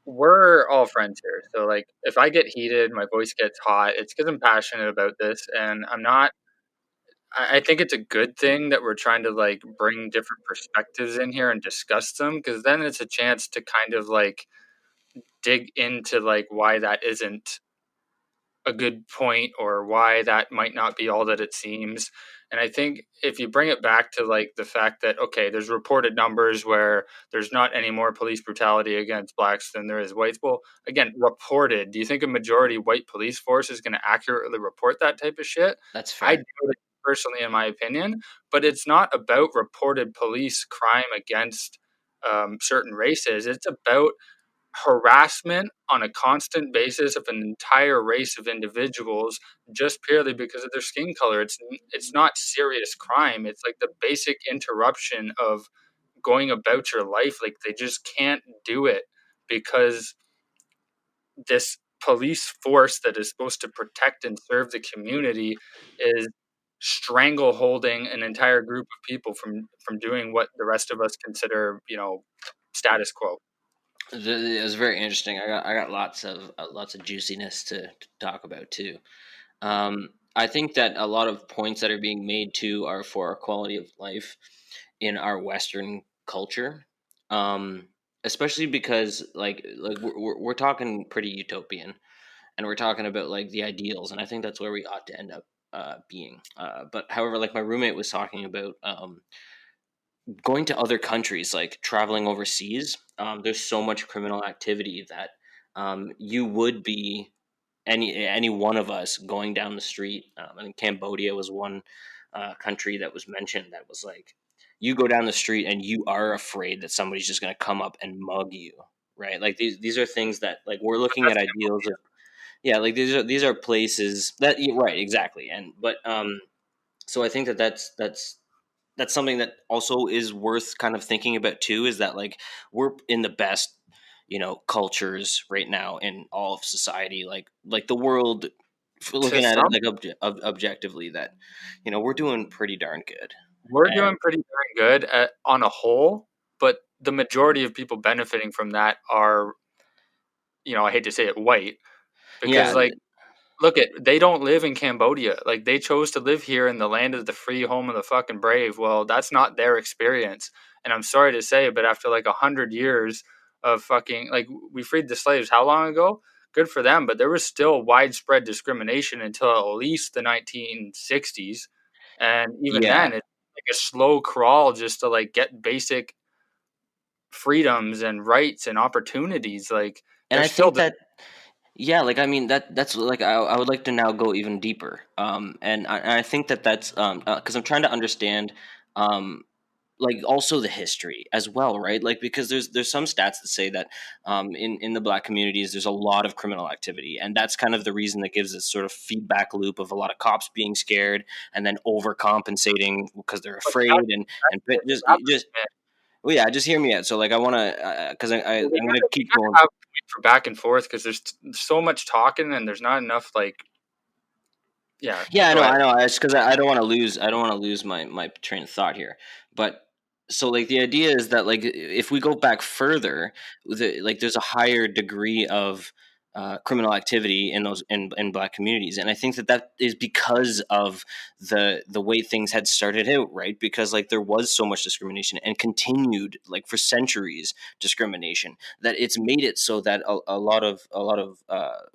we're all friends here. So like if I get heated, my voice gets hot, it's because I'm passionate about this, and I'm not. I think it's a good thing that we're trying to like bring different perspectives in here and discuss them, because then it's a chance to kind of like dig into like why that isn't a good point, or why that might not be all that it seems. And I think if you bring it back to like the fact that, okay, there's reported numbers where there's not any more police brutality against blacks than there is whites. Well, again, reported. Do you think a majority white police force is going to accurately report that type of shit? That's I fair. doubt it personally, in my opinion. But it's not about reported police crime against certain races. It's about harassment on a constant basis of an entire race of individuals just purely because of their skin color. It's not serious crime. It's like the basic interruption of going about your life. Like they just can't do it because this police force that is supposed to protect and serve the community is strangle holding an entire group of people from doing what the rest of us consider, status quo. It was very interesting. I got lots of juiciness to talk about too. I think that a lot of points that are being made too are for our quality of life in our Western culture, um, especially because like we're talking pretty utopian, and we're talking about like the ideals, and I think that's where we ought to end up being. But however, like my roommate was talking about. Going to other countries, like traveling overseas, there's so much criminal activity that you would be any one of us going down the street. I think Cambodia was one country that was mentioned that was like you go down the street and you are afraid that somebody's just going to come up and mug you, right? Like these are things that like we're looking at That's ideals of yeah, like these are places that yeah, right exactly and but so I think that that's something that also is worth kind of thinking about too is that like we're in the best cultures right now in all of society like the world to looking at it some. like objectively that we're doing pretty darn good. We're And doing pretty darn good on a whole, but the majority of people benefiting from that are, I hate to say it, white, yeah, because like, look at they don't live in Cambodia. Like they chose to live here in the land of the free, home of the fucking brave. Well, that's not their experience, and I'm sorry to say, but after like 100 years of fucking like we freed the slaves, how long ago? Good for them, but there was still widespread discrimination until at least the 1960s, and even yeah, then, it's like a slow crawl just to like get basic freedoms and rights and opportunities. Like and I there's still think that yeah, like I mean that's like I would like to now go even deeper and I think that that's because I'm trying to understand um like also the history as well, right? Like because there's some stats that say that in the black communities there's a lot of criminal activity, and that's kind of the reason that gives this sort of feedback loop of a lot of cops being scared and then overcompensating because they're but afraid and just well, yeah, just hear me out. So like I want to because well, I'm gonna we keep gotta going. have point for back and forth because there's so much talking and there's not enough like yeah. Yeah, Go I ahead. know. It's because I don't want to lose. I don't want to lose my train of thought here. But so like the idea is that like if we go back further, like there's a higher degree of criminal activity in those in black communities, and I think that is because of the way things had started out, right? Because like there was so much discrimination and continued like for centuries discrimination that it's made it so that a lot of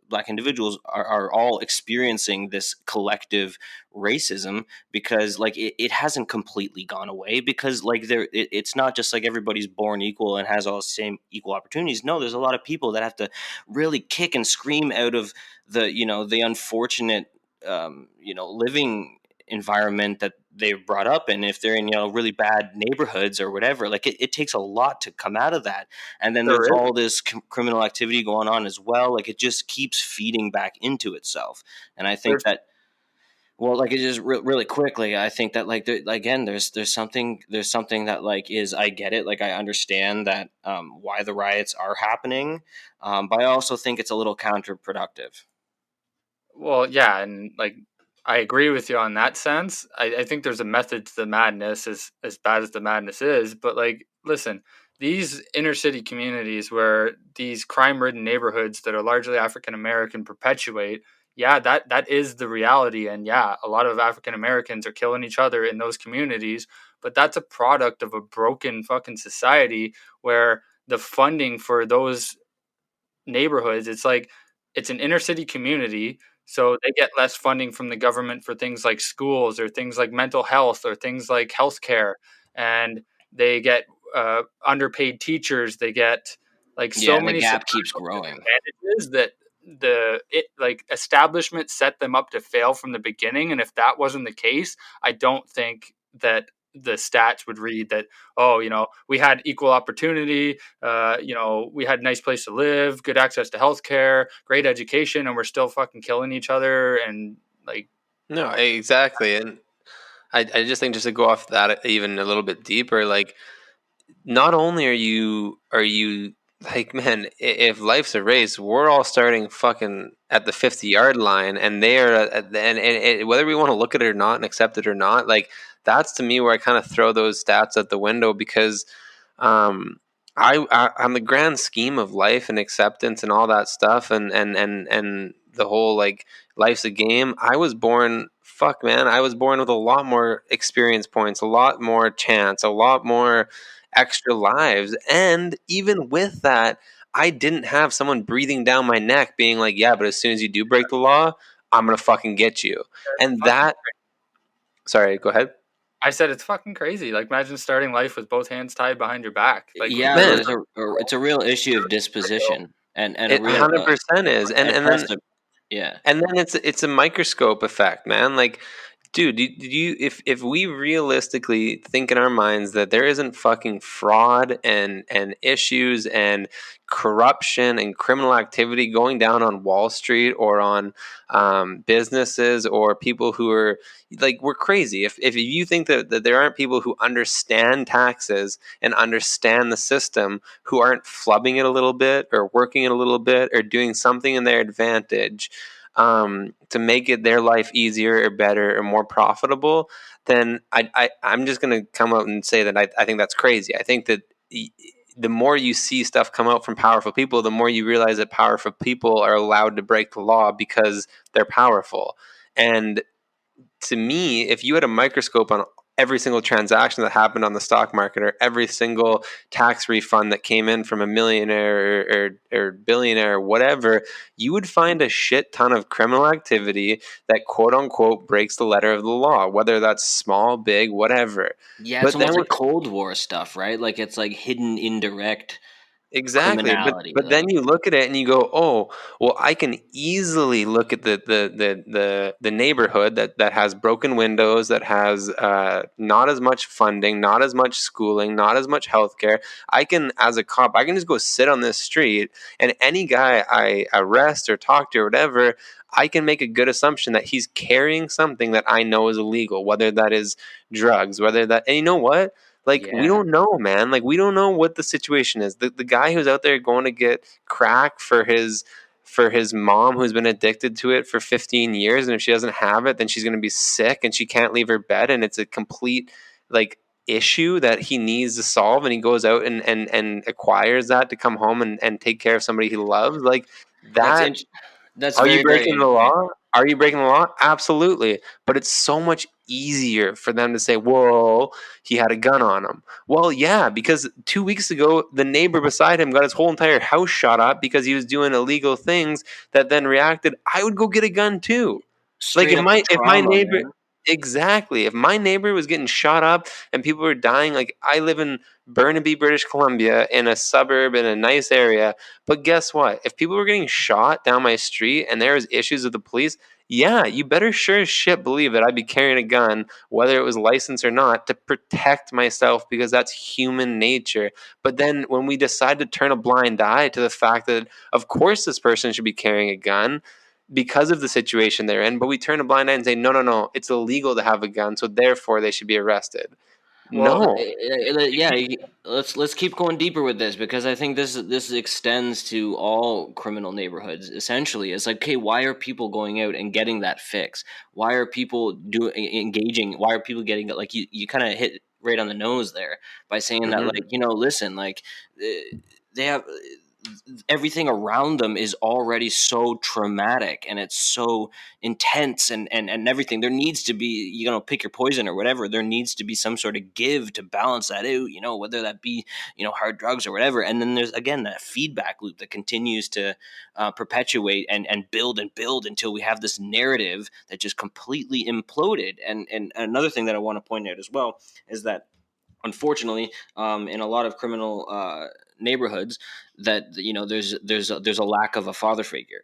black individuals are all experiencing this collective racism because like it hasn't completely gone away because like it's not just like everybody's born equal and has all the same equal opportunities. No, there's a lot of people that have to really kick and scream out of the unfortunate living environment that they're brought up in if they're in really bad neighborhoods or whatever. Like it takes a lot to come out of that, and then There there's is. all this criminal activity going on as well. Like it just keeps feeding back into itself, and I think There's that well, like it just really quickly. I think that like again, there's something that like is I get it. Like I understand that why the riots are happening, but I also think it's a little counterproductive. well, yeah, and like I agree with you on that sense. I think there's a method to the madness, as bad as the madness is. But like, listen, these inner city communities where these crime-ridden neighborhoods that are largely African American perpetuate, yeah, that is the reality. And yeah, a lot of African Americans are killing each other in those communities, but that's a product of a broken fucking society where the funding for those neighborhoods, it's like it's an inner city community, so they get less funding from the government for things like schools or things like mental health or things like healthcare, and they get underpaid teachers. They get like so Yeah, the many gap keeps societal growing. disadvantages that like establishment set them up to fail from the beginning. And if that wasn't the case, I don't think that the stats would read that, oh, we had equal opportunity, we had a nice place to live, good access to healthcare, great education, and we're still fucking killing each other. And like, No, exactly. And I just think, just to go off that even a little bit deeper, like, not only are you like, man, if life's a race, we're all starting fucking at the 50-yard line, and they are at the, and whether we want to look at it or not and accept it or not, like, that's to me where I kind of throw those stats at the window, because um on the grand scheme of life and acceptance and all that stuff, and the whole, like, life's a game. I was born, fuck man, I was born with a lot more experience points, a lot more chance, a lot more extra lives. And even with that, I didn't have someone breathing down my neck being like, yeah, but as soon as you do break the law, I'm gonna fucking get you. And fucking, that, sorry, go ahead. I said it's fucking crazy. Like, imagine starting life with both hands tied behind your back. Like, we Yeah, live Man, in it's a real issue of disposition and a it real 100% is. and it and has then to, yeah. and then it's a microscope effect, man. Like, dude, did you, if we realistically think in our minds that there isn't fucking fraud and issues and corruption and criminal activity going down on Wall Street or on businesses, or people who are, like, we're crazy if you think that there aren't people who understand taxes and understand the system, who aren't flubbing it a little bit or working it a little bit or doing something in their advantage to make it their life easier or better or more profitable, then I'm just going to come out and say that I think that's crazy. I think that the more you see stuff come out from powerful people, the more you realize that powerful people are allowed to break the law because they're powerful. And to me, if you had a microscope on every single transaction that happened on the stock market, or every single tax refund that came in from a millionaire or billionaire or whatever, you would find a shit ton of criminal activity that, quote unquote, breaks the letter of the law, whether that's small, big, whatever. Yeah, it's But then almost like Cold War stuff, right? Like it's like hidden indirect exactly, but criminality. then Like, you look at it and you go, "Oh, well, I can easily look at the neighborhood that has broken windows, that has not as much funding, not as much schooling, not as much healthcare. I can, as a cop, I can just go sit on this street, and any guy I arrest or talk to or whatever, I can make a good assumption that he's carrying something that I know is illegal, whether that is drugs, whether that, and you know what? Like, we yeah. don't know, man. Like, we don't know what the situation is. The guy who's out there going to get crack for his mom, who's been addicted to it for 15 years, and if she doesn't have it, then she's going to be sick and she can't leave her bed, and it's a complete, like, issue that he needs to solve, and he goes out and acquires that to come home and take care of somebody he loves. Like, That's that, that's are you very, very breaking the interesting. law? Are you breaking the law? Absolutely. But it's so much easier for them to say, whoa, he had a gun on him. Well, yeah, because 2 weeks ago, the neighbor beside him got his whole entire house shot up because he was doing illegal things that then reacted. I would go get a gun too. Like, Straight up if my trauma, neighbor, man. exactly, if my neighbor was getting shot up and people were dying, like, I live in Burnaby, British Columbia, in a suburb in a nice area, but guess what? If people were getting shot down my street and there was issues with the police, yeah, you better sure as shit believe that I'd be carrying a gun, whether it was licensed or not, to protect myself, because that's human nature. But then when we decide to turn a blind eye to the fact that, of course, this person should be carrying a gun because of the situation they're in, but we turn a blind eye and say, no, no, no, it's illegal to have a gun, so therefore they should be arrested. well, No. Yeah, let's keep going deeper with this, because I think this extends to all criminal neighborhoods. Essentially, it's like, okay, why are people going out and getting that fix? Why are people engaging? Why are people getting, like, you kind of hit right on the nose there by saying that, like, listen, like, they have everything around them is already so traumatic and it's so intense and everything. There needs to be, pick your poison or whatever. There needs to be some sort of give to balance that out, whether that be, hard drugs or whatever. And then there's, again, that feedback loop that continues to perpetuate and build until we have this narrative that just completely imploded. And another thing that I want to point out as well is that, unfortunately, in a lot of criminal neighborhoods, that there's a lack of a father figure.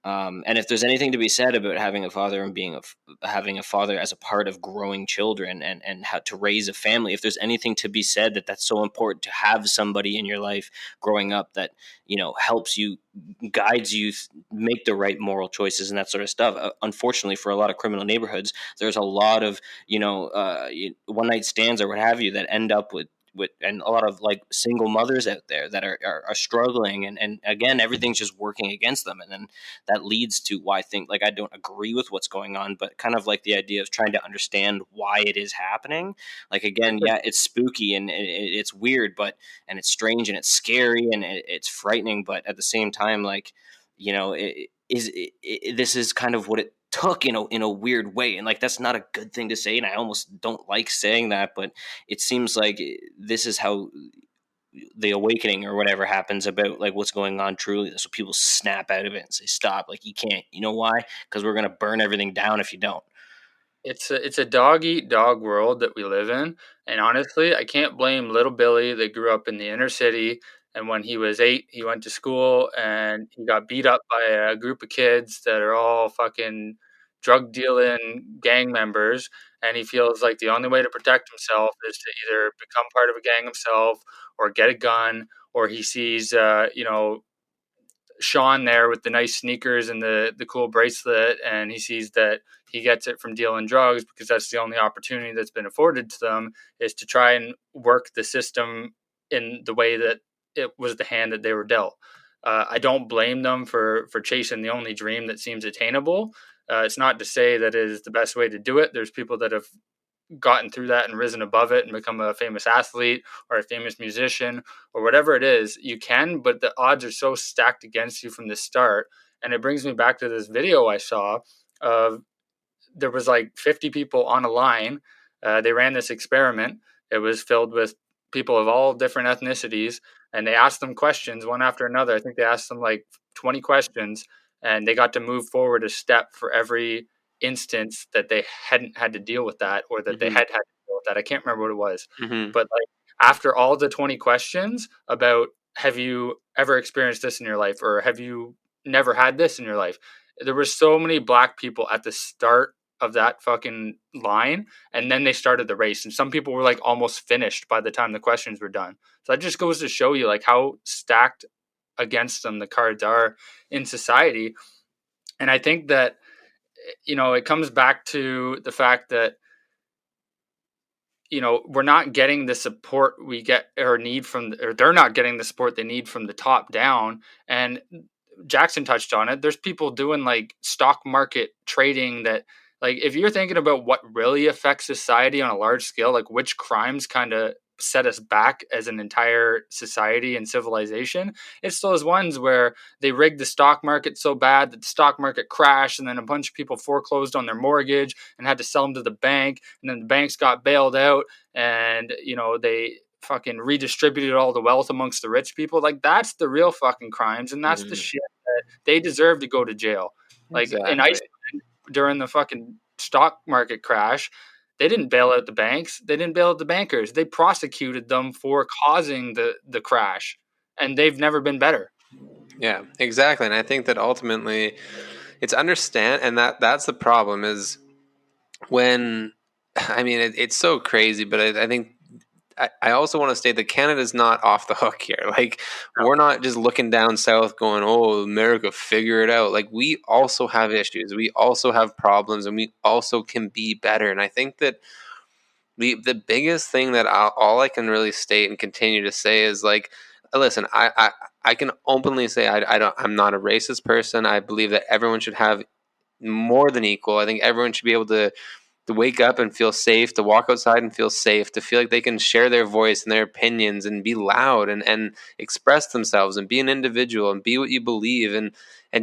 And if there's anything to be said about having a father and having a father as a part of growing children and how to raise a family, if there's anything to be said that's so important to have somebody in your life growing up that helps you, guides you, make the right moral choices and that sort of stuff. Unfortunately, for a lot of criminal neighborhoods, there's a lot of one night stands or what have you that end up with and a lot of like single mothers out there that are struggling, and again, everything's just working against them. And then that leads to why I think, like, I don't agree with what's going on, but kind of like the idea of trying to understand why it is happening. Like, again, yeah, it's spooky and it's weird, and it's strange and it's scary and it's frightening, but at the same time, like, this is kind of what it took in a weird way. And like, that's not a good thing to say, and I almost don't like saying that, but it seems like this is how the awakening or whatever happens about like what's going on truly. So people snap out of it and say, stop, like, you can't. You know why? Because we're going to burn everything down if you don't. It's a dog eat dog world that we live in, and honestly, I can't blame little Billy that grew up in the inner city. And when he was 8, he went to school and he got beat up by a group of kids that are all fucking drug dealing gang members. And he feels like the only way to protect himself is to either become part of a gang himself or get a gun, or he sees, Sean there with the nice sneakers and the cool bracelet, and he sees that he gets it from dealing drugs because that's the only opportunity that's been afforded to them, is to try and work the system in the way that it was the hand that they were dealt. I don't blame them for chasing the only dream that seems attainable. It's not to say that it is the best way to do it. There's people that have gotten through that and risen above it and become a famous athlete or a famous musician or whatever it is. You can, but the odds are so stacked against you from the start. And it brings me back to this video I saw of, there was like 50 people on a line. They ran this experiment. It was filled with people of all different ethnicities, and they asked them questions one after another. I think they asked them like 20 questions, and they got to move forward a step for every instance that they hadn't had to deal with that, or that they had to deal with that. I can't remember what it was, but like after all the 20 questions about, have you ever experienced this in your life, or have you never had this in your life, there were so many black people at the start of that fucking line, and then they started the race, and some people were like almost finished by the time the questions were done. So that just goes to show you like how stacked against them the cards are in society. And I think that it comes back to the fact that we're not getting the support we get or need from, or they're not getting the support they need from the top down. And Jackson touched on it. There's people doing like stock market trading that, like, if you're thinking about what really affects society on a large scale, like which crimes kind of set us back as an entire society and civilization, it's those ones where they rigged the stock market so bad that the stock market crashed, and then a bunch of people foreclosed on their mortgage and had to sell them to the bank, and then the banks got bailed out, and they fucking redistributed all the wealth amongst the rich people. Like, that's the real fucking crimes, and that's the shit that they deserve to go to jail. Like, in Iceland during the fucking stock market crash, they didn't bail out the banks, they didn't bail out the bankers, they prosecuted them for causing the crash, and they've never been better. Yeah, exactly. And I think that ultimately it's understand, and that's the problem is when, I mean, it's so crazy, but I think I also want to state that Canada's not off the hook here. Like, we're not just looking down south going, oh, America, figure it out. Like, we also have issues. We also have problems, and we also can be better. And I think that the biggest thing that all I can really state and continue to say is, like, listen, I can openly say I'm not a racist person. I believe that everyone should have more than equal. I think everyone should be able to to wake up and feel safe, to walk outside and feel safe, to feel like they can share their voice and their opinions and be loud and express themselves and be an individual and be what you believe, and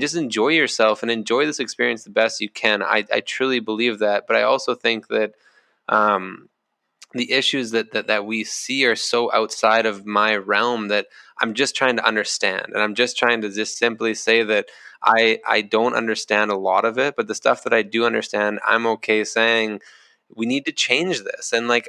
just enjoy yourself and enjoy this experience the best you can. I truly believe that. But I also think that um, the issues that we see are so outside of my realm that I'm just trying to understand. And I'm just trying to just simply say that I don't understand a lot of it, but the stuff that I do understand, I'm okay saying we need to change this. And like,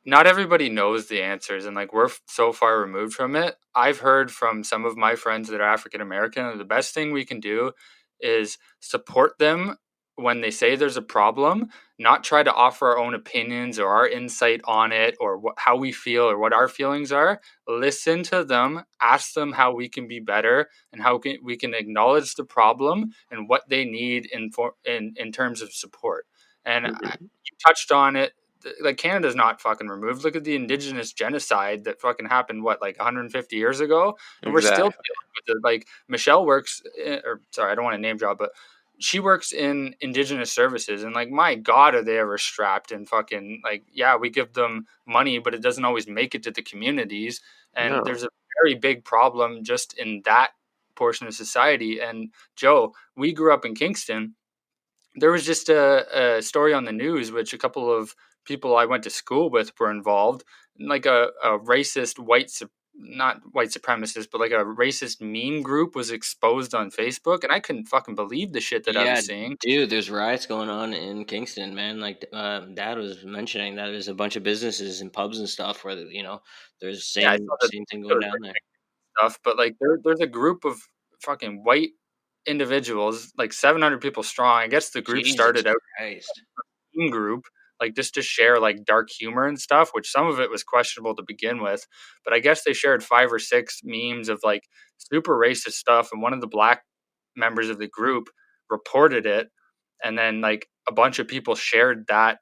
Not everybody knows the answers, and like we're so far removed from it. I've heard from some of my friends that are African American, and the best thing we can do is support them when they say there's a problem, not try to offer our own opinions or our insight on it or how we feel or what our feelings are. Listen to them, ask them how we can be better and how we can acknowledge the problem and what they need in terms of support. And you touched on it, like Canada's not fucking removed. Look at the Indigenous genocide that fucking happened, what, like 150 years ago, and we're still exactly. dealing with it. Like Michelle works, or sorry, I don't want to name drop, but she works in Indigenous services, and like, my God, are they ever strapped? And fucking, like, yeah, we give them money, but it doesn't always make it to the communities, and No. there's a very big problem just in that portion of society. And Joe, we grew up in Kingston. There was just a story on the news, which a couple of people I went to school with were involved, like a racist not white supremacist, but like a racist meme group was exposed on Facebook, and I couldn't fucking believe the shit that I Yeah, was seeing. dude, there's riots going on in Kingston, man. Like, Dad was mentioning that there's a bunch of businesses and pubs and stuff where there's Yeah, I same saw that same thing there going was down like there. stuff, but like there's a group of fucking white individuals, like 700 people strong. I guess the group Jesus started out Christ. group, like just to share like dark humor and stuff, which some of it was questionable to begin with. But I guess they shared 5 or 6 memes of like super racist stuff, and one of the black members of the group reported it, and then like a bunch of people shared that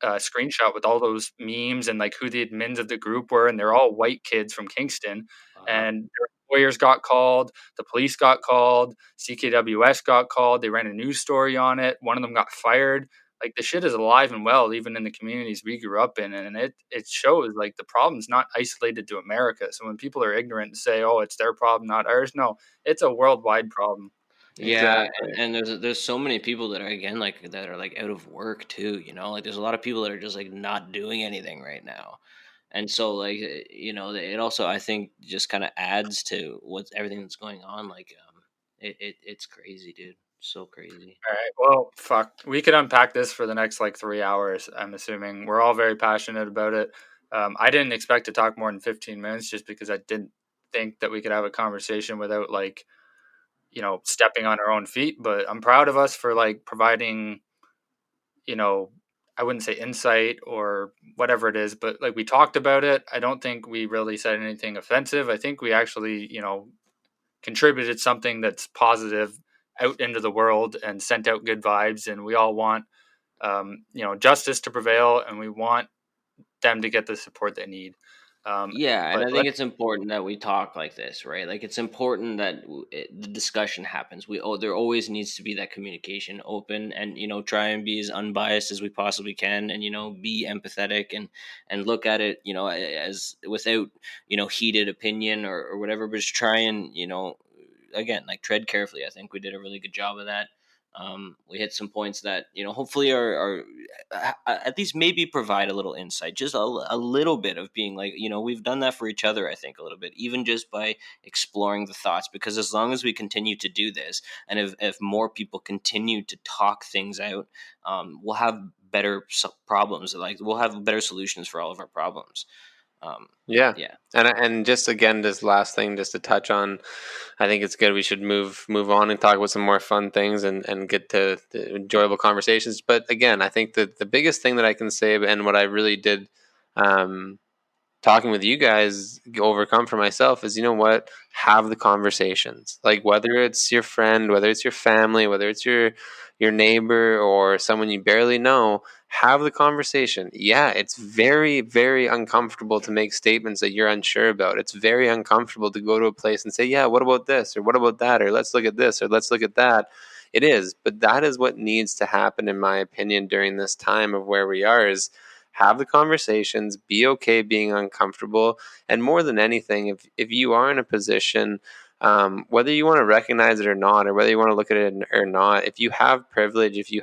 screenshot with all those memes and like who the admins of the group were, and they're all white kids from Kingston, Wow. and their lawyers got called, the police got called, CKWS got called. They ran a news story on it. One of them got fired. Like, the shit is alive and well, even in the communities we grew up in, and it shows like the problem's not isolated to America. So when people are ignorant and say, "Oh, it's their problem, not ours," no, it's a worldwide problem. Yeah, Exactly. and there's so many people that are again like that are like out of work too, like there's a lot of people that are just like not doing anything right now. And so like it also I think just kind of adds to what's everything that's going on like it's crazy, dude. So crazy. All right. Well, fuck. We could unpack this for the next like 3 hours. I'm assuming we're all very passionate about it. I didn't expect to talk more than 15 minutes just because I didn't think that we could have a conversation without like, stepping on our own feet. But I'm proud of us for like providing, you know, I wouldn't say insight or whatever it is, but like we talked about it. I don't think we really said anything offensive. I think we actually, contributed something that's positive out into the world and sent out good vibes. And we all want, justice to prevail, and we want them to get the support they need. Yeah, and But I think it's important that we talk like this, right? Like it's important that the discussion happens. There always needs to be that communication open, and try and be as unbiased as we possibly can, and be empathetic and look at it, as without heated opinion or whatever, but just try and again like tread carefully. I think we did a really good job of that. We hit some points that hopefully are at least maybe provide a little insight, just a little bit of being like we've done that for each other. I think a little bit, even just by exploring the thoughts, because as long as we continue to do this, and if more people continue to talk things out, we'll have better problems. Like we'll have better solutions for all of our problems. Yeah. Yeah. And just again, this last thing, just to touch on, I think it's good. We should move on and talk about some more fun things and get to the enjoyable conversations. But again, I think that the biggest thing that I can say, and what I really did, um, talking with you guys overcome for myself, is, you know what, have the conversations. Like, whether it's your friend, whether it's your family, whether it's your neighbor or someone you barely know, have the conversation. Yeah, it's very, very uncomfortable to make statements that you're unsure about. It's very uncomfortable to go to a place and say, yeah, what about this or what about that, or let's look at this or let's look at that. It is, but that is what needs to happen, in my opinion, during this time of where we are, is have the conversations, be okay being uncomfortable. And more than anything, if you are in a position, whether you want to recognize it or not, or whether you want to look at it or not, if you have privilege, if you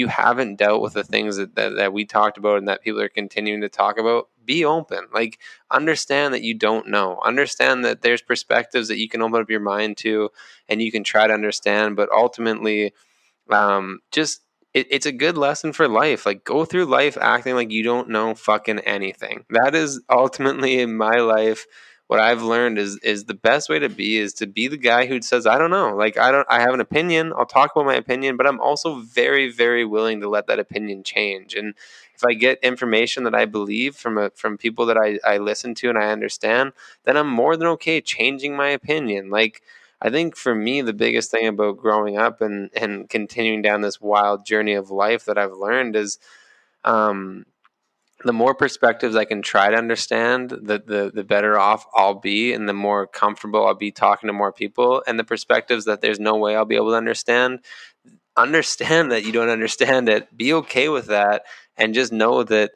haven't dealt with the things that we talked about and that people are continuing to talk about, be open. Like, understand that you don't know. Understand that there's perspectives that you can open up your mind to and you can try to understand. But ultimately, just it's a good lesson for life. Like, go through life acting like you don't know fucking anything. That is ultimately, in my life, what I've learned is the best way to be the guy who says, I don't know. Like, I have an opinion. I'll talk about my opinion, but I'm also very, very willing to let that opinion change. And if I get information that I believe from people that I listen to and I understand, then I'm more than okay changing my opinion. Like, I think for me, the biggest thing about growing up and continuing down this wild journey of life that I've learned is, um, the more perspectives I can try to understand, the better off I'll be, and the more comfortable I'll be talking to more people. And the perspectives that there's no way I'll be able to understand that you don't understand it. Be okay with that, and just know that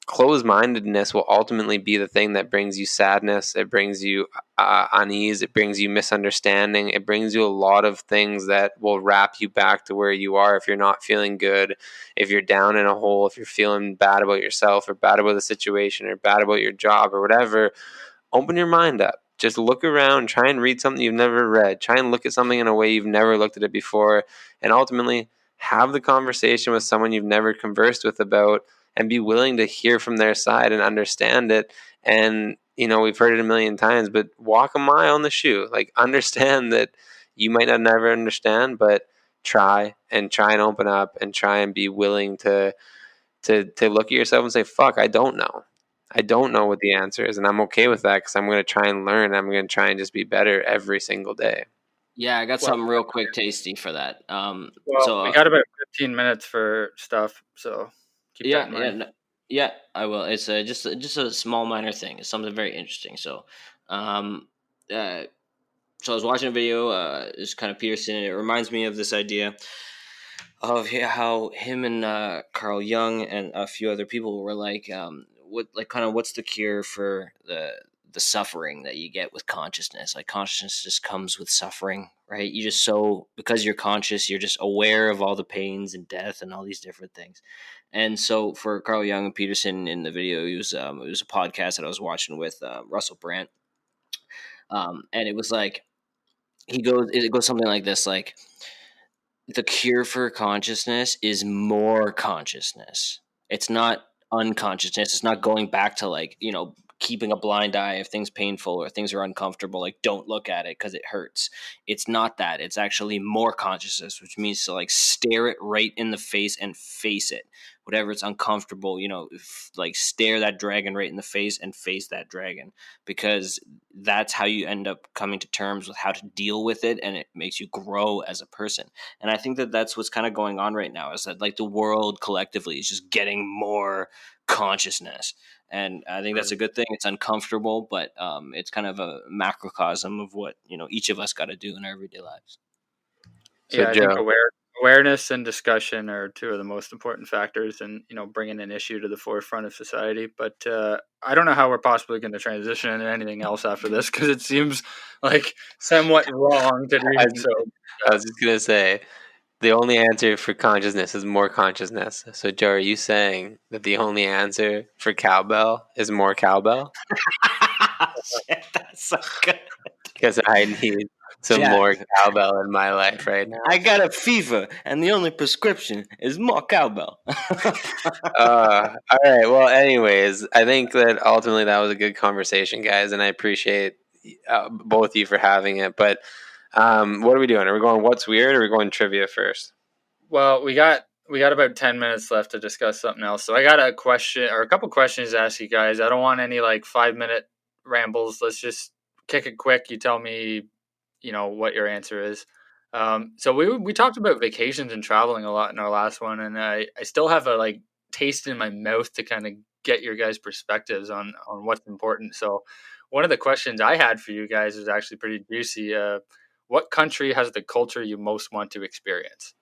closed-mindedness will ultimately be the thing that brings you sadness. It brings you unease. It brings you misunderstanding. It brings you a lot of things that will wrap you back to where you are if you're not feeling good, if you're down in a hole, if you're feeling bad about yourself or bad about the situation or bad about your job or whatever. Open your mind up. Just look around, try and read something you've never read. Try and look at something in a way you've never looked at it before. And ultimately, have the conversation with someone you've never conversed with about, and be willing to hear from their side and understand it. And, we've heard it a million times, but walk a mile in the shoe. Like, understand that you might not never understand, but try and open up and try and be willing to look at yourself and say, fuck, I don't know. I don't know what the answer is, and I'm okay with that because I'm going to try and learn. I'm going to try and just be better every single day. Yeah, I got something real quick, tasty for that. We got about 15 minutes for stuff, so keep that in mind. Yeah, I will. It's just a small minor thing. It's something very interesting. So, so I was watching a video. It's kind of Peterson. And it reminds me of this idea of how him and Carl Jung and a few other people were like, what's the cure for the suffering that you get with consciousness? Like, consciousness just comes with suffering, right? You just, because you're conscious, you're just aware of all the pains and death and all these different things. And so for Carl Jung and Peterson in the video, it was a podcast that I was watching with Russell Brand, and it was like it goes something like this, like, the cure for consciousness is more consciousness. It's not unconsciousness. It's not going back to, like, keeping a blind eye if things painful or things are uncomfortable. Like, don't look at it because it hurts. It's not that. It's actually more consciousness, which means to, like, stare it right in the face and face it. Whatever it's uncomfortable, like, stare that dragon right in the face and face that dragon, because that's how you end up coming to terms with how to deal with it, and it makes you grow as a person. And I think that that's what's kind of going on right now, is that, like, the world collectively is just getting more consciousness. And I think that's a good thing. It's uncomfortable, but it's kind of a macrocosm of what, each of us got to do in our everyday lives. So, I think awareness and discussion are two of the most important factors in, bringing an issue to the forefront of society. But I don't know how we're possibly going to transition into anything else after this, because it seems like somewhat wrong to do so. I was just going to say, the only answer for consciousness is more consciousness. So, Joe, are you saying that the only answer for cowbell is more cowbell? Shit, that's so good. Because I need some more cowbell in my life right now. I got a fever, and the only prescription is more cowbell. All right. Well, anyways, I think that ultimately that was a good conversation, guys, and I appreciate both of you for having it. But what are we doing? Are we going what's weird, or are we going trivia first? Well, we got about 10 minutes left to discuss something else. So I got a question, or a couple questions to ask you guys. I don't want any, like, 5-minute rambles. Let's just kick it quick. You tell me, what your answer is. So we talked about vacations and traveling a lot in our last one, and I still have a, like, taste in my mouth to kind of get your guys' perspectives on what's important. So one of the questions I had for you guys is actually pretty juicy. what country has the culture you most want to experience?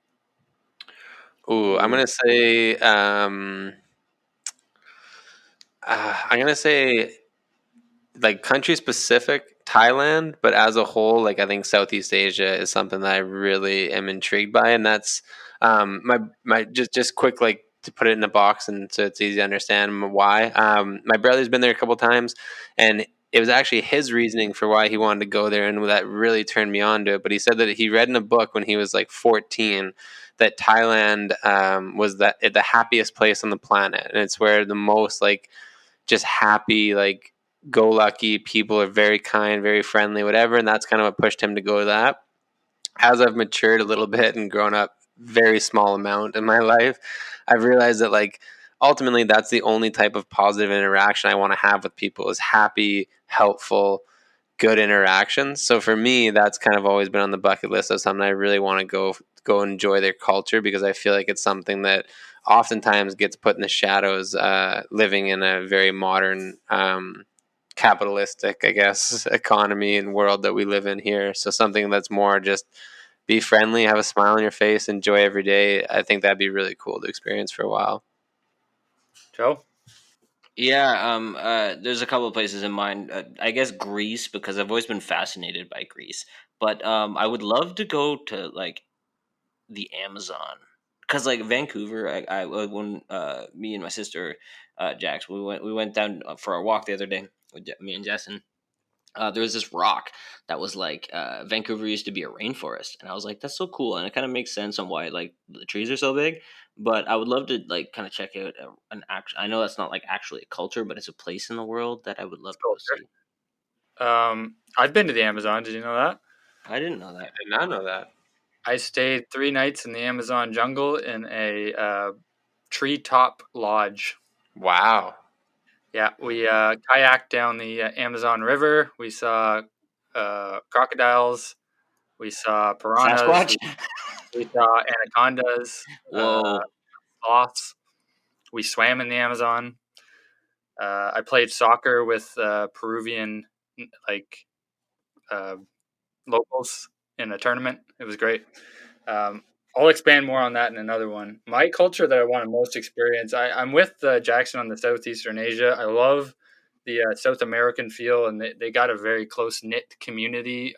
Ooh, I'm gonna say like country specific Thailand, but as a whole, like I think Southeast Asia is something that I really am intrigued by, and that's my just quick like to put it in a box and so it's easy to understand why. My brother's been there a couple times, and it was actually his reasoning for why he wanted to go there, and that really turned me on to it. But he said that he read in a book when he was like 14 that Thailand was the happiest place on the planet, and it's where the most like just happy, like go lucky people are very kind, very friendly, whatever. And that's kind of what pushed him to go to that. As I've matured a little bit and grown up very small amount in my life, I've realized that like ultimately that's the only type of positive interaction I want to have with people is happy, helpful, good interactions. So for me, that's kind of always been on the bucket list of something I really want to go enjoy their culture because I feel like it's something that oftentimes gets put in the shadows, living in a very modern, capitalistic, I guess, economy and world that we live in here. So something that's more just be friendly, have a smile on your face, enjoy every day. I think that'd be really cool to experience for a while. Joe? Yeah, there's a couple of places in mind. I guess Greece because I've always been fascinated by Greece, but I would love to go to like the Amazon because like Vancouver. I when me and my sister Jax we went down for a walk the other day with me and Jessen. There was this rock that was like Vancouver used to be a rainforest, and I was like, that's so cool, and it kind of makes sense on why like the trees are so big. But I would love to like kind of check out an act. I know that's not like actually a culture, but it's a place in the world that I would love to go see. I've been to the Amazon. Did you know that? I didn't know I that. did not know that. I stayed 3 nights in the Amazon jungle in a treetop lodge. Wow. Yeah, we kayaked down the Amazon River. We saw crocodiles. We saw piranhas. Sasquatch. We saw anacondas, Whoa. sloths. We swam in the Amazon. I played soccer with Peruvian like uh, locals in a tournament. It was great. I'll expand more on that in another one. My culture that I want to most experience, I'm with Jackson on the Southeastern Asia. I love the South American feel, and they got a very close knit community,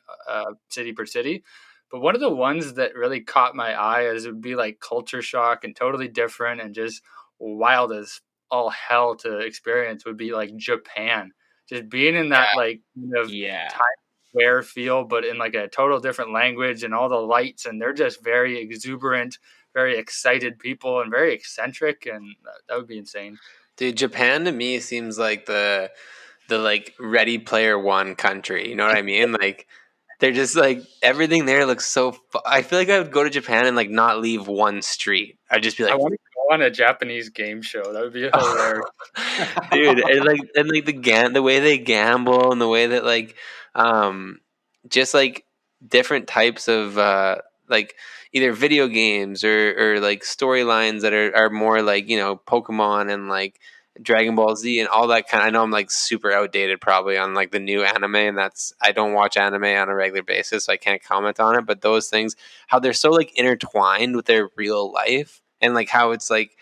city per city. But one of the ones that really caught my eye as it would be like culture shock and totally different and just wild as all hell to experience would be like Japan. Just being in that like kind of Yeah. Square feel, but in like a total different language and all the lights, and they're just very exuberant, very excited people, and very eccentric, and that would be insane. Dude, Japan to me seems like the like Ready Player One country. You know what I mean? Like they're just like everything there looks so. I feel like I would go to Japan and like not leave one street. I'd just be I like, want to go on a Japanese game show. That would be hilarious. dude, and like the way they gamble and the way that like um just like different types of like either video games or like storylines that are more like, you know, Pokemon and like Dragon Ball Z and all that kind. I know I'm like super outdated probably on like the new anime, and that's I don't watch anime on a regular basis, so I can't comment on it. But those things, how they're so like intertwined with their real life, and like how it's like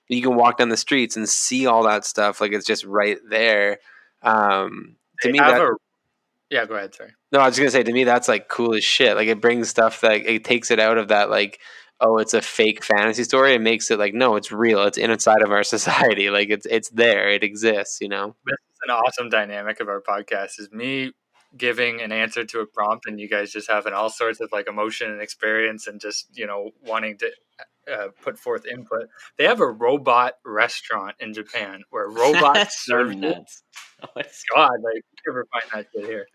you can walk down the streets and see all that stuff, like it's just right there. To They me, have that a yeah. Go ahead. Sorry. no, I was gonna say to me that's like cool as shit. Like it brings stuff that it takes it out of that like, oh, it's a fake fantasy story. It makes it like, no, it's real. It's inside of our society. Like it's there. It exists. You know. This is an awesome dynamic of our podcast. Is me giving an answer to a prompt, and you guys just having all sorts of like emotion and experience, and just wanting to put forth input. They have a robot restaurant in Japan where robots That's so serve you. nuts. God, like you never find that shit here.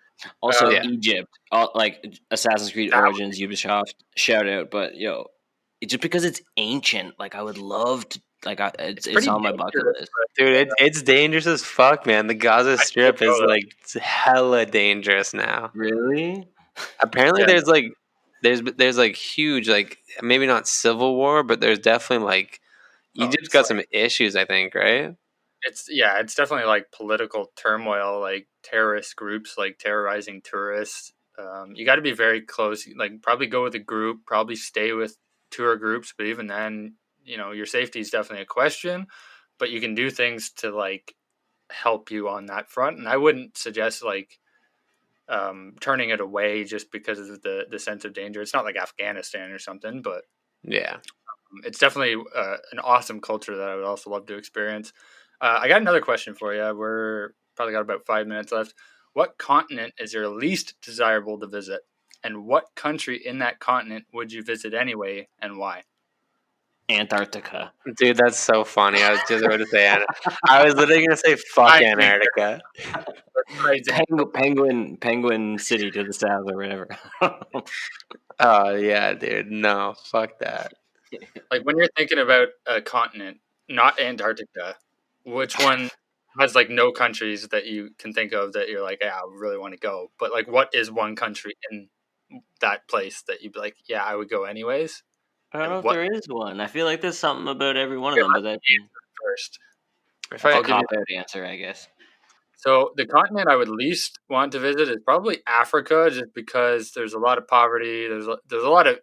Also, Yeah. Egypt, like Assassin's Creed That Origins, Ubisoft, shout out. But yo, just because it's ancient, like I would love to. Like it's pretty on my bucket dangerous, list. Dude, it's dangerous as fuck, man. The Gaza I still Strip go is though. like hella dangerous now. Really? Apparently, Yeah, there's like huge like maybe not civil war, but there's definitely like Egypt's it's got like some issues, I think, right? it's definitely like political turmoil, like terrorist groups like terrorizing tourists. You got to be very close. Like probably go with a group, probably stay with tour groups. But even then, your safety is definitely a question. But you can do things to like help you on that front. And I wouldn't suggest like turning it away just because of the sense of danger. It's not like Afghanistan or something, but Yeah. it's definitely an awesome culture that I would also love to experience. I got another question for you. We're probably got about 5 minutes left. What continent is your least desirable to visit? And what country in that continent would you visit anyway, and why? Antarctica. Dude, that's so funny. I was just about to say I was literally gonna say fuck Antarctica. Penguin City to the south or whatever. Oh yeah, dude. No, fuck that. Like when you're thinking about a continent, not Antarctica, which one has like no countries that you can think of that you're like, yeah, I really want to go. But like, what is one country in that place that you'd be like, yeah, I would go anyways? I don't know if What there is one. I feel like there's something about every one of them, but that's first? If a I'll give you. cop-out answer, I guess. So the continent I would least want to visit is probably Africa, just because there's a lot of poverty. There's a lot of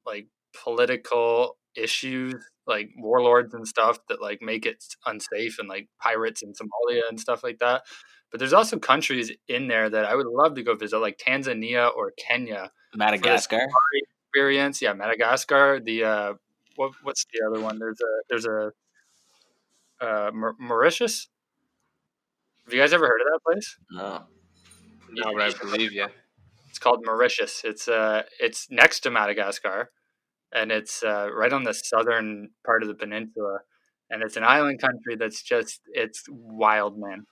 like political issues, like warlords and stuff that like make it unsafe, and like pirates in Somalia and stuff like that. But there's also countries in there that I would love to go visit, like Tanzania or Kenya for this Madagascar. safari experience. Yeah, Madagascar. The what's the other one? There's a Mauritius. Have you guys ever heard of that place? No. No, but I believe you. It's called Mauritius. It's next to Madagascar, and it's right on the southern part of the peninsula. And it's an island country it's wild, man.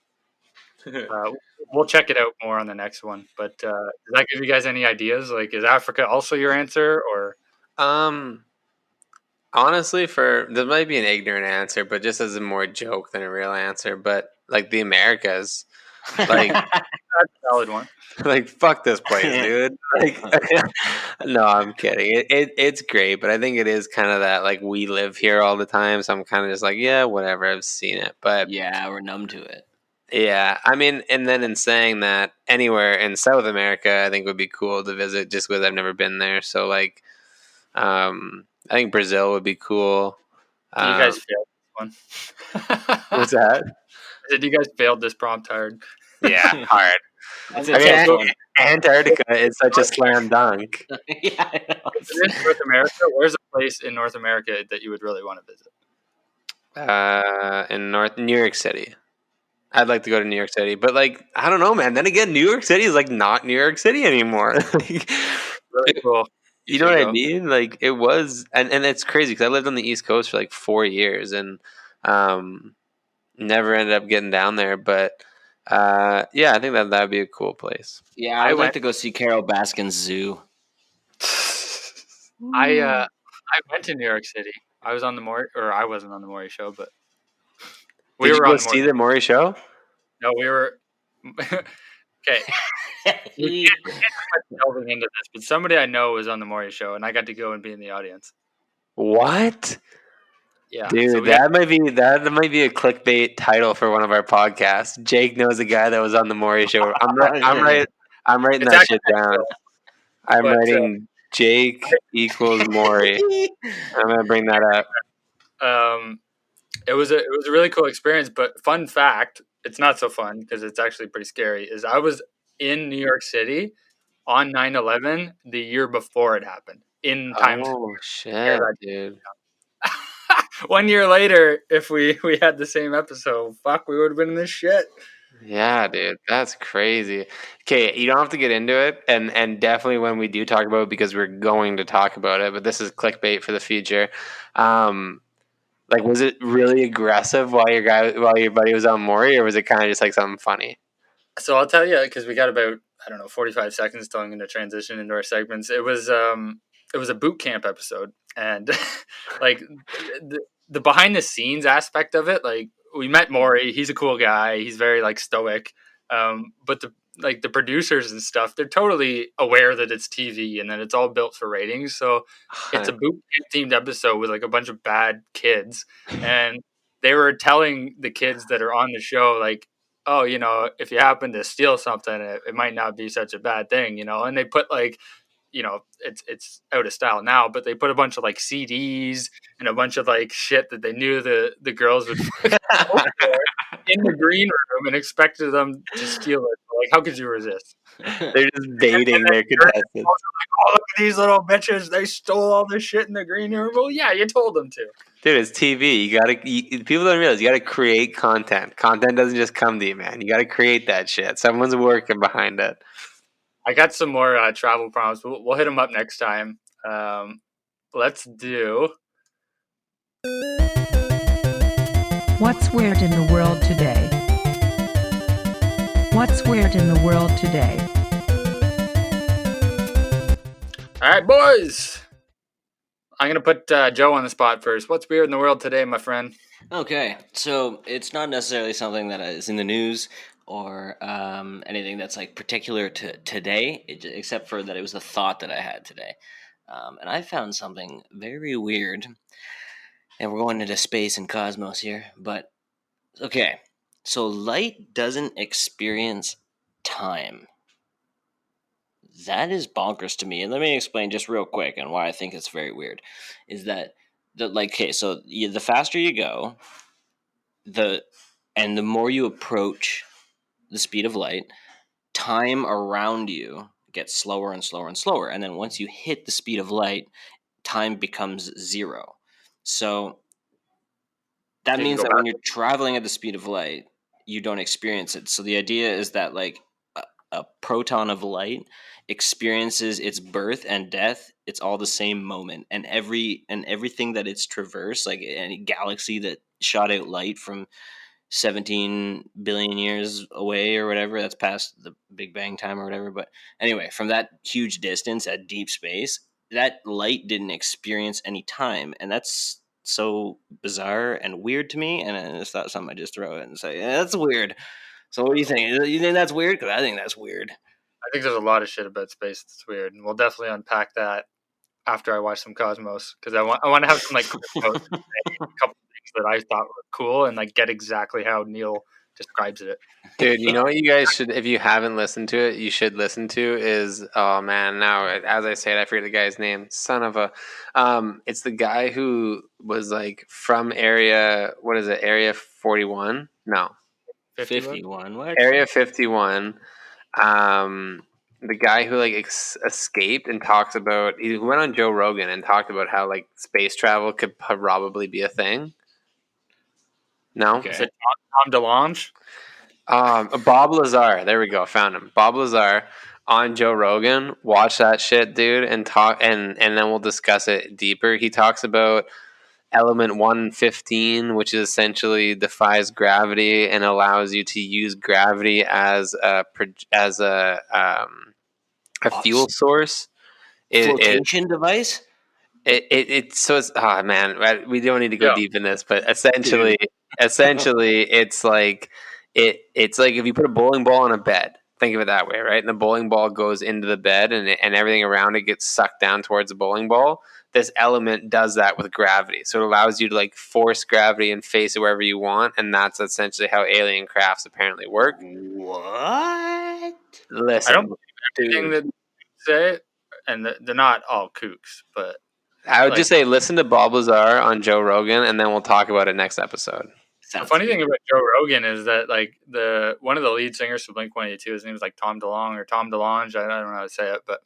We'll check it out more on the next one. But does that give you guys any ideas? Like, is Africa also your answer, or Honestly, for this might be an ignorant answer, but just as a more joke than a real answer, but like the Americas, like that's a valid one? like fuck this place, dude. Like, no, I'm kidding. It's great, but I think it is kind of that like we live here all the time, so I'm kind of just like yeah, whatever. I've seen it, but Yeah, we're numb to it. yeah, I mean, and then in saying that, anywhere in South America, I think would be cool to visit, just because I've never been there. So like, I think Brazil would be cool. You guys failed this one. What's that? Did you guys failed this prompt hard? Yeah, hard. That's I a tough mean, one. Antarctica is such a slam dunk. Yeah, I know. In North America, where's a place in North America that you would really want to visit? In New York City. I'd like to go to New York City, but like I don't know, man. Then again, New York City is like not New York City anymore. Really cool. You know what I mean? Like it was, and it's crazy because I lived on the East Coast for like 4 years and never ended up getting down there. But yeah, I think that would be a cool place. Yeah, I would like to go see Carol Baskin's zoo. I went to New York City. I was on the Maury, or I wasn't on the Maury show, but Did you go see the Maury show? No, we were. Okay. We can't delving into this, but somebody I know was on the Maury show, and I got to go and be in the audience. What? Yeah, dude, so that might be a clickbait title for one of our podcasts. Jake knows a guy that was on the Maury show. I'm writing that shit down. I'm writing Jake equals Maury. I'm gonna bring that up. It was a really cool experience. But fun fact, it's not so fun because it's actually pretty scary. Is I was in New York City on 9/11 the year before it happened in time. Oh shit, dude. 1 year later, if we had the same episode, fuck, we would have been in this shit. Yeah, dude, that's crazy. Okay, you don't have to get into it, and definitely when we do talk about it, because we're going to talk about it, but this is clickbait for the future. Like, was it really aggressive while your buddy was on Maury, or was it kind of just like something funny? So I'll tell you, because we got about 45 seconds till I'm going to transition into our segments. It was a boot camp episode, and like the behind the scenes aspect of it, like we met Maury. He's a cool guy. He's very like stoic. But the producers and stuff, they're totally aware that it's TV and that it's all built for ratings. So it's a boot camp themed episode with like a bunch of bad kids, and they were telling the kids that are on the show like, oh, if you happen to steal something, it might not be such a bad thing, and they put like, it's out of style now, but they put a bunch of like CDs and a bunch of like shit that they knew the girls would fucking go for in the green room and expected them to steal it. Like, how could you resist? They're just baiting their contestants. Oh, look at these little bitches! They stole all this shit in the green room. Well, yeah, you told them to. Dude, it's TV. People don't realize you gotta create content. Content doesn't just come to you, man. You gotta create that shit. Someone's working behind it. I got some more travel prompts. We'll hit them up next time. Let's do. What's weird in the world today? What's weird in the world today? All right, boys. I'm going to put Joe on the spot first. What's weird in the world today, my friend? Okay, so it's not necessarily something that is in the news or anything that's like particular to today, except for that it was a thought that I had today. And I found something very weird. And we're going into space and cosmos here. But, okay, so light doesn't experience time. That is bonkers to me. And let me explain just real quick and why I think it's very weird. Is that, the faster you go, the more you approach the speed of light, time around you gets slower and slower and slower. And then once you hit the speed of light, time becomes zero. So that means that when you're traveling at the speed of light, you don't experience it. So the idea is that like a proton of light experiences its birth and death. It's all the same moment, and everything that it's traversed, like any galaxy that shot out light from 17 billion years away or whatever, that's past the Big Bang time or whatever. But anyway, from that huge distance at deep space, that light didn't experience any time, and that's so bizarre and weird to me. And it's not something I just throw it and say, yeah, that's weird. So what do you think? You think that's weird? Because I think that's weird. I think there's a lot of shit about space that's weird, and we'll definitely unpack that after I watch some Cosmos, because I want to have some like a couple things that I thought were cool and like get exactly how Neil describes it. Dude, you know what you guys should, if you haven't listened to it, you should listen to is, oh man, now as I say it, I forget the guy's name. Son of a, it's the guy who was like from area 41? No. 51. What? Area 51. The guy who like escaped and talks about, he went on Joe Rogan and talked about how like space travel could probably be a thing. No? Okay. Is it Tom DeLonge? Bob Lazar. There we go. Found him. Bob Lazar on Joe Rogan. Watch that shit, dude, and talk, and then we'll discuss it deeper. He talks about element 115, which is essentially defies gravity and allows you to use gravity as a fuel source. Flotation device. It's man, we don't need to go deep in this, but essentially it's like it's like if you put a bowling ball on a bed, think of it that way, right? And the bowling ball goes into the bed and everything around it gets sucked down towards the bowling ball. This element does that with gravity. So it allows you to like force gravity and face it wherever you want, and that's essentially how alien crafts apparently work. What? Listen, I don't believe everything that they say, and they're not all kooks, but I would just say listen to Bob Lazar on Joe Rogan, and then we'll talk about it next episode. The funny thing about Joe Rogan is that like one of the lead singers for Blink-182, his name is like Tom DeLonge or Tom DeLonge. I don't know how to say it, but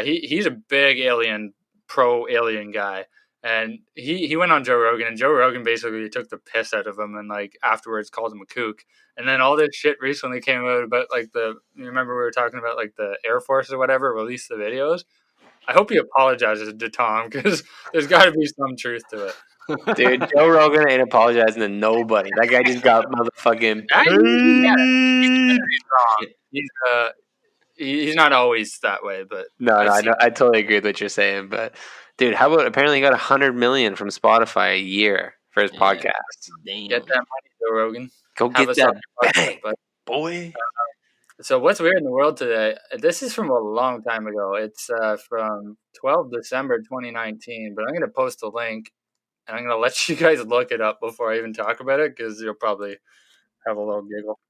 he's a big pro alien guy, and he went on Joe Rogan, and Joe Rogan basically took the piss out of him, and like afterwards called him a kook. And then all this shit recently came out about like you remember we were talking about like the Air Force or whatever released the videos. I hope he apologizes to Tom, because there's got to be some truth to it. Dude, Joe Rogan ain't apologizing to nobody. That guy just got motherfucking he's not always that way, but no, I totally agree with what you're saying. But dude, how about apparently he got 100 million from Spotify a year for his podcast? Damn. Get that money, Joe Rogan. Go get that bag, boy. So what's weird in the world today? This is from a long time ago. It's from 12 December 2019, but I'm going to post a link, and I'm going to let you guys look it up before I even talk about it, because you'll probably have a little giggle.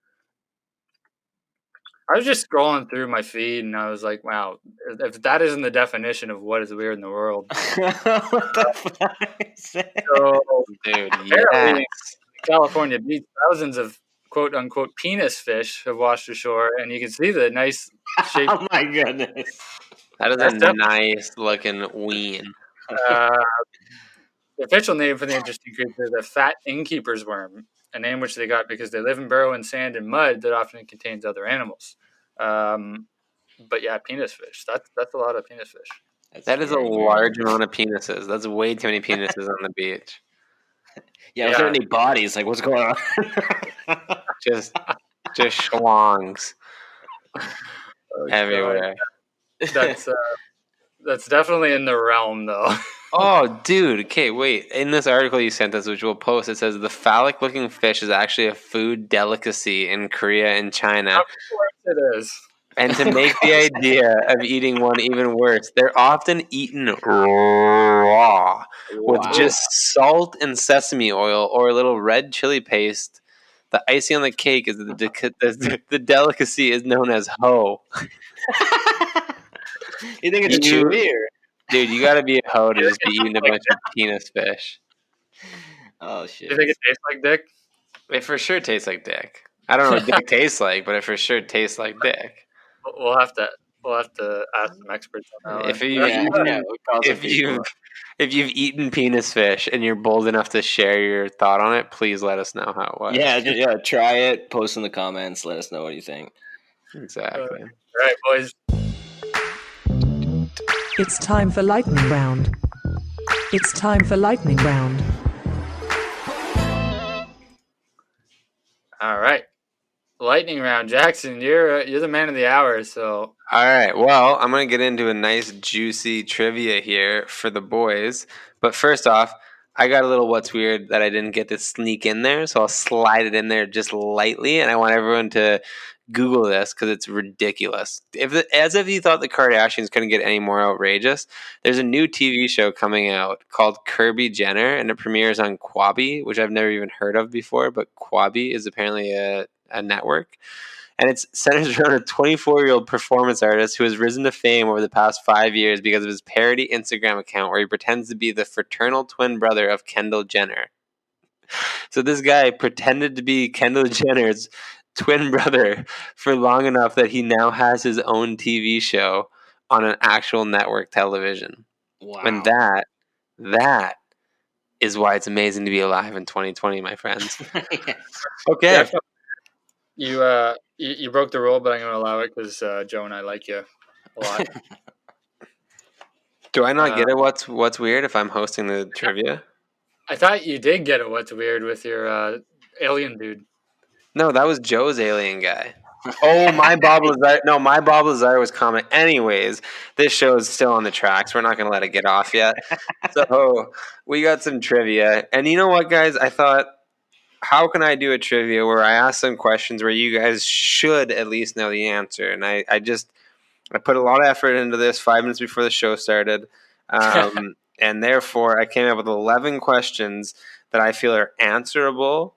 I was just scrolling through my feed and I was like, wow, if that isn't the definition of what is weird in the world. What the fuck is that? So Dude, apparently, yes. California beach, thousands of quote unquote penis fish have washed ashore, and you can see the nice shape. Oh my goodness. That is That's a definitely, nice looking ween. uh, the official name for the interesting creature is the fat innkeeper's worm, a name which they got because they live and burrow in sand and mud that often contains other animals. But yeah, penis fish. That's a lot of penis fish. That's That is a very weird. large amount of penises. That's way too many penises on the beach. Yeah, without Yeah. any bodies, like what's going on? Just schlongs Oh, God. everywhere. That's definitely in the realm, though. Oh, dude. Okay, wait. In this article you sent us, which we'll post, it says the phallic-looking fish is actually a food delicacy in Korea and China. Of course it is. And to make the idea of eating one even worse, they're often eaten raw with Wow. just salt and sesame oil or a little red chili paste. The icing on the cake is the delicacy is known as ho. You think it's You- chewy or? Dude, you gotta be a hoe to just be eating a bunch of penis fish. Oh Do shit. you think it tastes like dick? It for sure tastes like dick. I don't know what dick tastes like, but it for sure tastes like dick. We'll have to ask some experts on that If one. you've Yeah, eaten, yeah, we'll call some if people you've up. if you've eaten penis fish and you're bold enough to share your thought on it, please let us know how it was. Yeah, try it. Post in the comments. Let us know what you think. Exactly. All right, boys. It's time for lightning round. It's time for lightning round. All right, lightning round. Jackson, you're the man of the hour. So All right. Well, I'm going to get into a nice, juicy trivia here for the boys. But first off, I got a little what's weird that I didn't get to sneak in there. So I'll slide it in there just lightly. And I want everyone to Google this because it's ridiculous. As if you thought the Kardashians couldn't get any more outrageous, there's a new TV show coming out called Kirby Jenner, and it premieres on Quabi, which I've never even heard of before. But Quabi is apparently a network. And it centers around a 24-year-old performance artist who has risen to fame over the past 5 years because of his parody Instagram account where he pretends to be the fraternal twin brother of Kendall Jenner. So this guy pretended to be Kendall Jenner's twin brother for long enough that he now has his own TV show on an actual network television. Wow. And that is why it's amazing to be alive in 2020, my friends. Okay. Jackson, you broke the rule, but I'm going to allow it because Joe and I like you a lot. Do I not get it? What's weird if I'm hosting the trivia? I thought you did get it. What's weird with your alien dude? No, that was Joe's alien guy. Oh, my Bob Lazar. No, my Bob Lazar was comment. Anyways, this show is still on the tracks. We're not going to let it get off yet. So we got some trivia. And you know what, guys? I thought, how can I do a trivia where I ask some questions where you guys should at least know the answer? And I put a lot of effort into this 5 minutes before the show started. And therefore, I came up with 11 questions that I feel are answerable.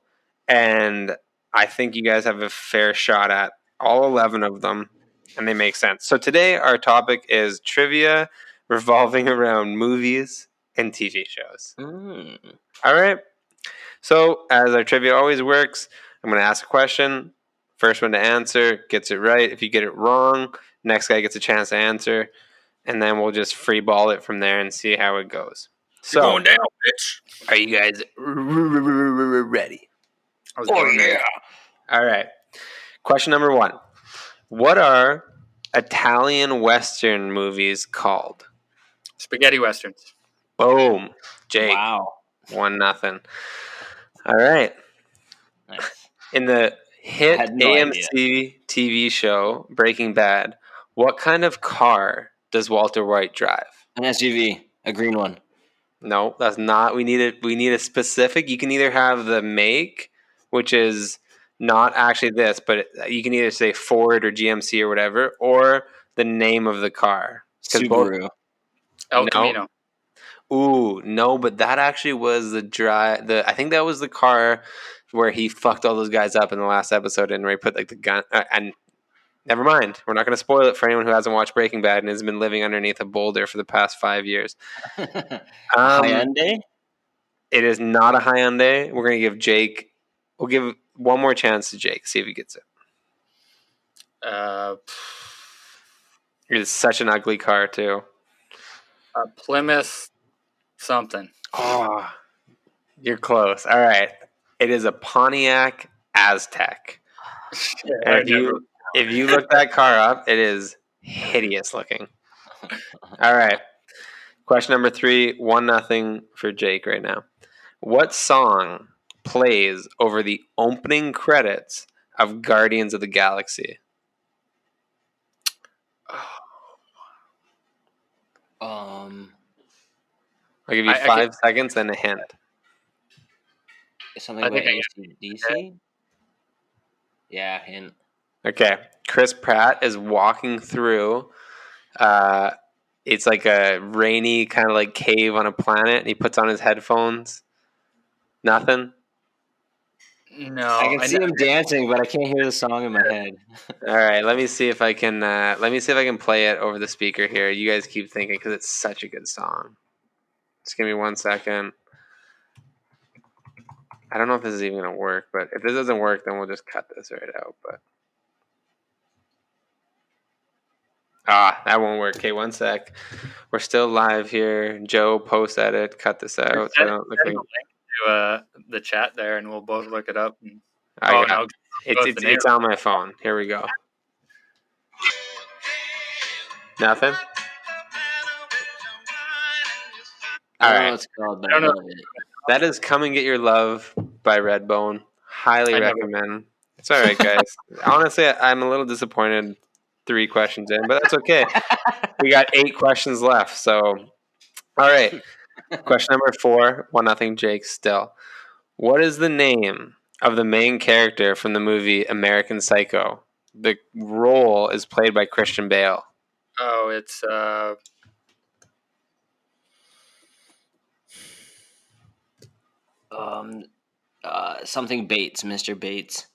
And I think you guys have a fair shot at all 11 of them. And they make sense. So today, our topic is trivia revolving around movies and TV shows. All right. So, as our trivia always works, I'm going to ask a question. First one to answer gets it right. If you get it wrong, next guy gets a chance to answer. And then we'll just free ball it from there and see how it goes. So, You're going down, bitch. are you guys ready? I was born there. All right. Question number 1. What are Italian Western movies called? Spaghetti westerns. Boom. Jake. Wow. 1-0. All right. Nice. In the hit I had no AMC TV show Breaking Bad, what kind of car does Walter White drive? An SUV, a green one. No, that's not. We need a specific. You can either have the make, which is not actually this, but you can either say Ford or GMC or whatever, or the name of the car. Subaru. El Camino. Ooh, no, but that actually was I think that was the car where he fucked all those guys up in the last episode and where he put like the gun and Never mind. We're not going to spoil it for anyone who hasn't watched Breaking Bad and has been living underneath a boulder for the past 5 years. Hyundai? It is not a Hyundai. We're going to give Jake. We'll give one more chance to Jake. See if he gets it. It is such an ugly car too. A Plymouth something. Oh, you're close. All right. It is a Pontiac Aztec. And if you look that car up, it is hideous looking. All right. Question number 3, 1-0 for Jake right now. What song plays over the opening credits of Guardians of the Galaxy? I'll give you 5 seconds and a hint. Something about AC/DC? Yeah, hint. Okay. Chris Pratt is walking through. It's like a rainy kind of like cave on a planet, and he puts on his headphones. Nothing? No. I can see him dancing, but I can't hear the song in my head. All right, let me see if I can play it over the speaker here. You guys keep thinking because it's such a good song. Just give me 1 second. I don't know if this is even going to work, but if this doesn't work, then we'll just cut this right out. But that won't work. Okay, 1 sec. We're still live here. Joe, post edit, cut this out. So I don't look like to the chat there, and we'll both look it up. And, it's on my phone. Here we go. Nothing. All right. It's called, but I love it. That is "Come and Get Your Love" by Redbone. Highly recommend. It's all right, guys. Honestly, I'm a little disappointed 3 questions in, but that's okay. We got 8 questions left. So, all right. Question number 4, 1-0 Jake still. What is the name of the main character from the movie American Psycho? The role is played by Christian Bale. Oh, it's something Bates, Mr. Bates.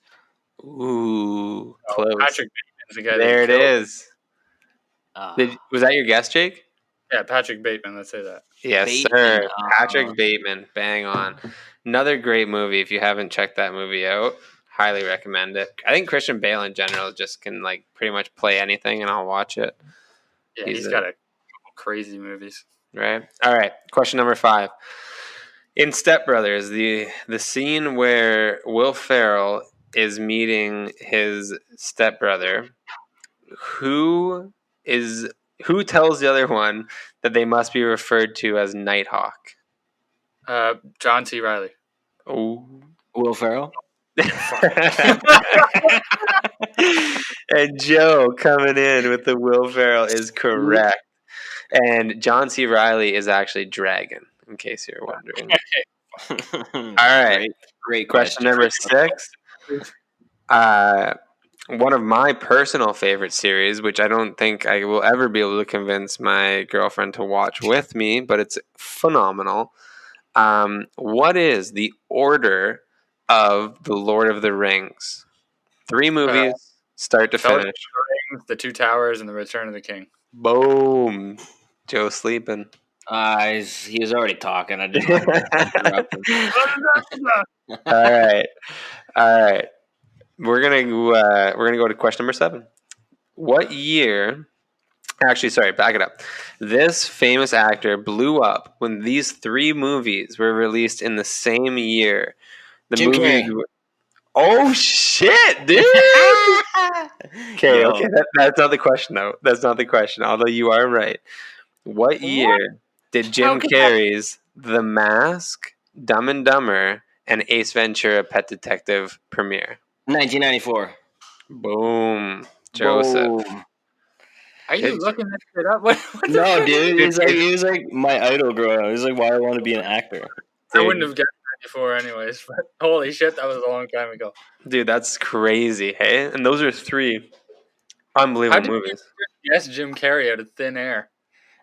Ooh, close. Patrick Bateman's the guy. There it is. Was that your guess, Jake? Yeah, Patrick Bateman. Let's say that. Yes, Bateman. sir. Patrick Bateman. Bang on. Another great movie. If you haven't checked that movie out, highly recommend it. I think Christian Bale in general just can like pretty much play anything, and I'll watch it. Yeah, he's got a couple crazy movies. Right. All right. Question number 5. In Step Brothers, the scene where Will Ferrell is meeting his stepbrother, who tells the other one that they must be referred to as Nighthawk? John C. Reilly. Oh, Will Ferrell. And Joe coming in with the Will Ferrell is correct. And John C. Reilly is actually Dragon, in case you're wondering. All right. Great question. Number 6. One of my personal favorite series, which I don't think I will ever be able to convince my girlfriend to watch with me, but it's phenomenal. What is the order of The Lord of the Rings? 3 movies, start to finish. The Two Towers and The Return of the King. Boom. Joe sleeping. He was already talking. I didn't interrupt him. All right. We're gonna go to question number 7. What year? Actually, sorry, back it up. This famous actor blew up when these 3 movies were released in the same year. Jim Carrey. Oh shit, dude! Okay, that's not the question though. That's not the question. Although you are right. What year did Jim Carrey's The Mask, Dumb and Dumber, and Ace Ventura: Pet Detective premiere? 1994. Boom, Joseph. Boom. Are you looking this shit up? What no, dude. He was like my idol growing up. He was like, why I want to be an actor. I wouldn't have guessed 94 anyways. But holy shit, that was a long time ago. Dude, that's crazy, hey? And those are 3 unbelievable movies. Yes, Jim Carrey out of thin air.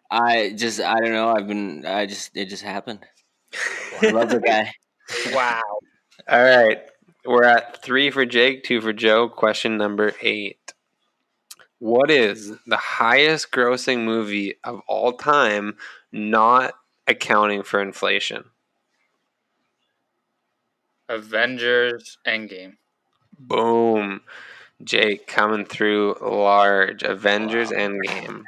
I don't know. It just happened. I love the guy. Wow. All right. We're at 3 for Jake, 2 for Joe. Question number 8. What is the highest grossing movie of all time, not accounting for inflation? Avengers Endgame. Boom. Jake coming through large. Avengers Endgame.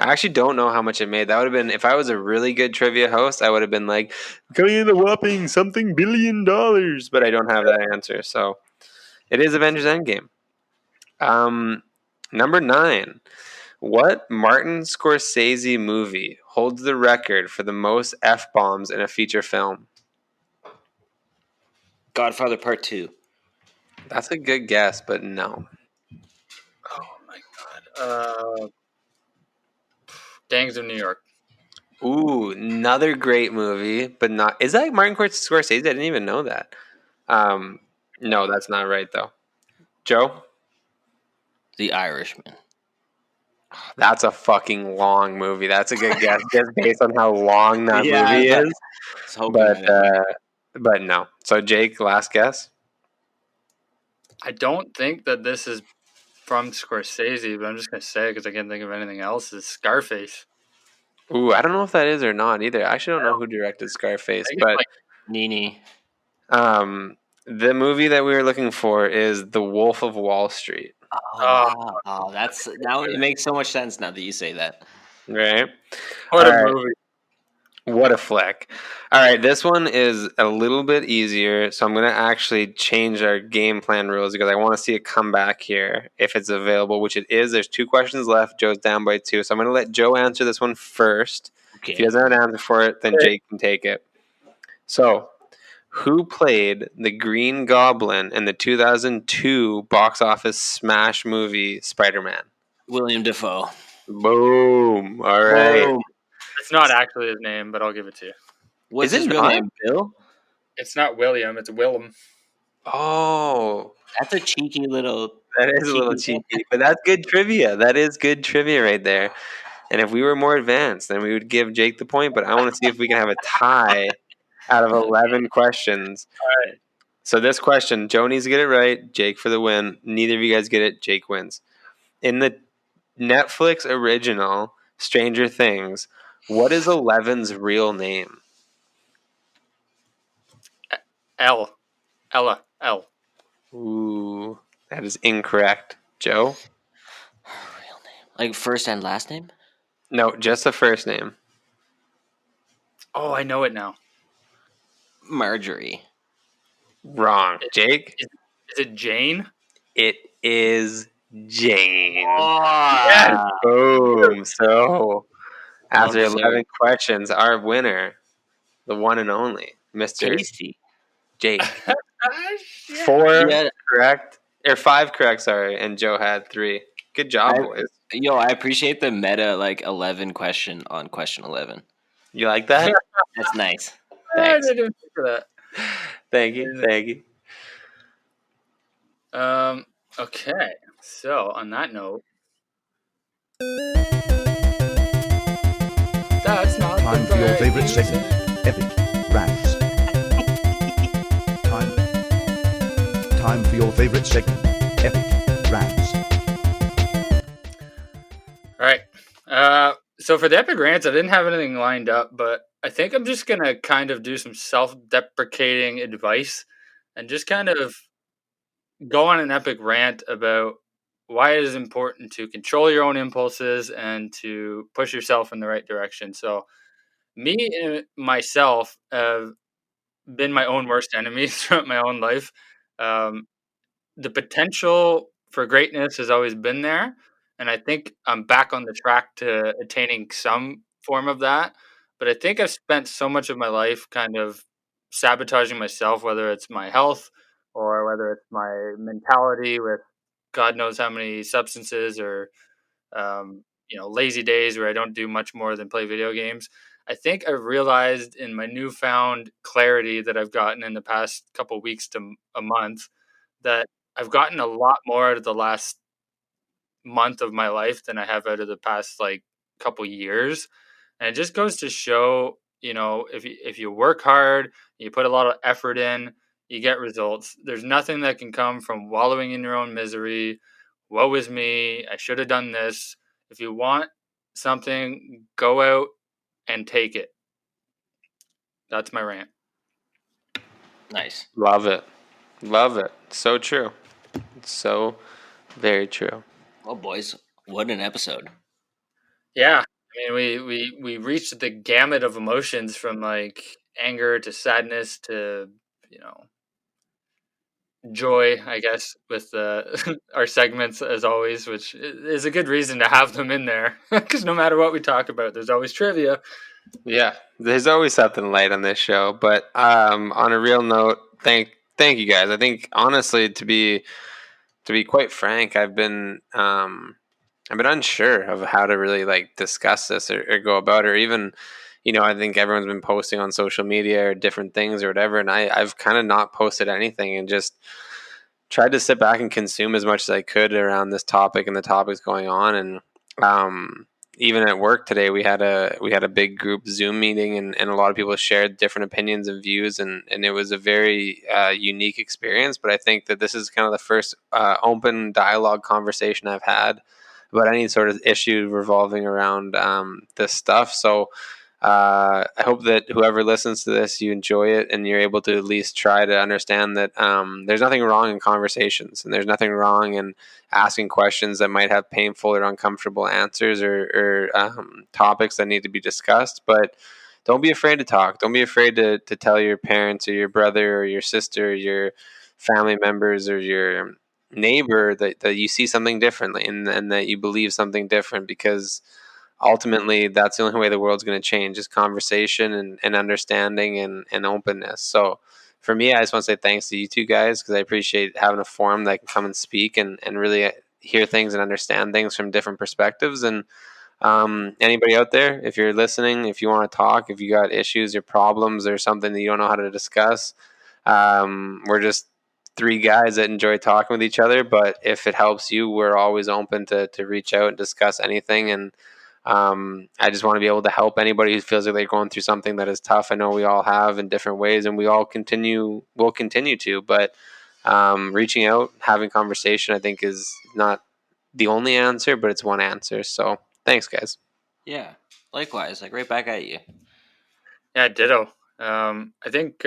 I actually don't know how much it made. That would have been, if I was a really good trivia host, I would have been like, coming in the whopping something $billion. But I don't have that answer. So it is Avengers Endgame. Number 9. What Martin Scorsese movie holds the record for the most F-bombs in a feature film? Godfather Part 2. That's a good guess, but no. Oh my god. Gangs of New York. Ooh, another great movie, but not. Is that Martin Scorsese? I didn't even know that. No, that's not right though. Joe, The Irishman. that's a fucking long movie. That's a good guess, just based on how long that Yeah, movie I is. was hoping But but no. So Jake, last guess. I don't think that this is from Scorsese, but I'm just gonna say it because I can't think of anything else. Is Scarface? Ooh, I don't know if that is or not either. I actually don't know who directed Scarface, I think it's but like Nini. the movie that we were looking for is The Wolf of Wall Street. Oh wow! Oh, that's now it makes so much sense now that you say that. Right? what All a right. movie. What a flick. All right, this one is a little bit easier, so I'm going to actually change our game plan rules because I want to see a comeback here if it's available, which it is. There's 2 questions left. Joe's down by 2, so I'm going to let Joe answer this one first. If he Okay. doesn't have an answer for it, then Jake can take it. So, who played the Green Goblin in the 2002 box office smash movie Spider-Man? William Defoe. Boom. All right. Boom. It's not actually his name, but I'll give it to you. What's Is it his real not? name? Bill. It's not William. It's Willem. Oh, That's a cheeky little. that is a little cheeky, but that's good trivia. That is good trivia right there. And if we were more advanced, then we would give Jake the point. But I want to see if we can have a tie out of 11 questions. All right. So this question, Joe needs to get it right. Jake for the win. Neither of you guys get it. Jake wins. In the Netflix original Stranger Things, what is Eleven's real name? Ella. L. Ooh, that is incorrect. Joe? Real name. Like first and last name. No, just the first name. Oh, I know it now. Marjorie. Wrong. Jake? Is it Jane? It is Jane. Oh, Boom. So, after well 11 questions, our winner, the one and only, Mr. tasty. Jake. Shit. 4 Yeah. correct, or 5 correct, sorry, and Joe had 3. Good job, boys. Yo, I appreciate the meta 11 question on question 11. You like that? That's nice. I Thanks. didn't even think of that. Thank you. Thank you. Okay. So on that note, that's not Time the for your right favorite music. segment, Epic Rants. Time for your favorite segment, Epic Rants. All right. So for the epic rants, I didn't have anything lined up, but I think I'm just gonna kind of do some self-deprecating advice and just kind of go on an epic rant about why it is important to control your own impulses and to push yourself in the right direction. So me and myself have been my own worst enemies throughout my own life. Um, the potential for greatness has always been there, and I think I'm back on the track to attaining some form of that. But I think I've spent so much of my life kind of sabotaging myself, whether it's my health or whether it's my mentality with God knows how many substances or lazy days where I don't do much more than play video games. I think I've realized in my newfound clarity that I've gotten in the past couple weeks to a month that I've gotten a lot more out of the last month of my life than I have out of the past couple years. And it just goes to show, if you work hard, you put a lot of effort in, you get results. There's nothing that can come from wallowing in your own misery woe is me, I should have done this. If you want something, go out and take it. That's my rant. Nice. Love it. Love it. So true. It's so very true. Well, boys, what an episode. Yeah. I mean, we reached the gamut of emotions from like anger to sadness to, you know, joy, I guess, with our segments as always, which is a good reason to have them in there because no matter what we talk about, there's always trivia. Yeah, there's always something light on this show. But on a real note, thank you guys. I think honestly, to be quite frank, I've been unsure of how to really like discuss this or go about it, or even, you know, I think everyone's been posting on social media or different things or whatever, and I've kind of not posted anything and just tried to sit back and consume as much as I could around this topic and the topics going on. And um, even at work today, we had a big group Zoom meeting, and a lot of people shared different opinions and views, and it was a very unique experience. But I think that this is kind of the first open dialogue conversation I've had about any sort of issue revolving around this stuff. So I hope that whoever listens to this, you enjoy it and you're able to at least try to understand that there's nothing wrong in conversations, and there's nothing wrong in asking questions that might have painful or uncomfortable answers, or topics that need to be discussed. But don't be afraid to talk. Don't be afraid to tell your parents or your brother or your sister or your family members or your neighbor that you see something differently, and that you believe something different, because ultimately that's the only way the world's going to change is conversation and understanding and openness. So for me, I just want to say thanks to you two guys, because I appreciate having a forum that I can come and speak and really hear things and understand things from different perspectives. And anybody out there, if you're listening, if you want to talk, if you got issues or problems or something that you don't know how to discuss, we're just three guys that enjoy talking with each other. But if it helps you, we're always open to reach out and discuss anything. And I just want to be able to help anybody who feels like they're going through something that is tough. I know we all have in different ways, and will continue to. But reaching out, having conversation, I think is not the only answer, but it's one answer. So thanks, guys. Yeah, likewise, like right back at you. Yeah, ditto. I think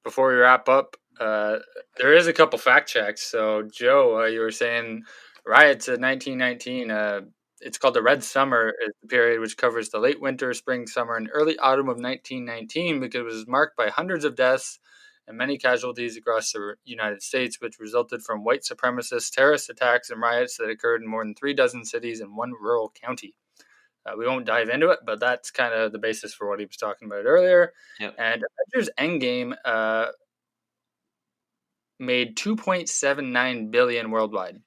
before we wrap up, there is a couple fact checks. So, Joe, you were saying riots in 1919. It's called the Red Summer, is the period which covers the late winter, spring, summer, and early autumn of 1919, because it was marked by hundreds of deaths and many casualties across the United States, which resulted from white supremacist terrorist attacks and riots that occurred in more than 36 cities and one rural county. We won't dive into it, but that's kind of the basis for what he was talking about earlier. Yep. And Avengers Endgame made $2.79 billion worldwide.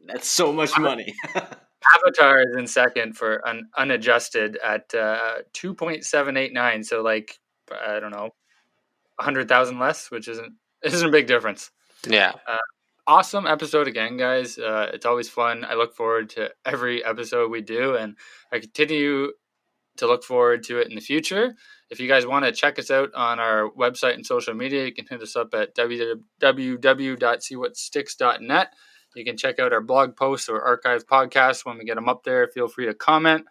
That's so much money. Avatar is in second for unadjusted at 2.789. So like, I don't know, 100,000 less, which isn't a big difference. Yeah. Awesome episode again, guys. It's always fun. I look forward to every episode we do, and I continue to look forward to it in the future. If you guys want to check us out on our website and social media, you can hit us up at www.seewhatsticks.net. You can check out our blog posts or archive podcasts when we get them up there. Feel free to comment,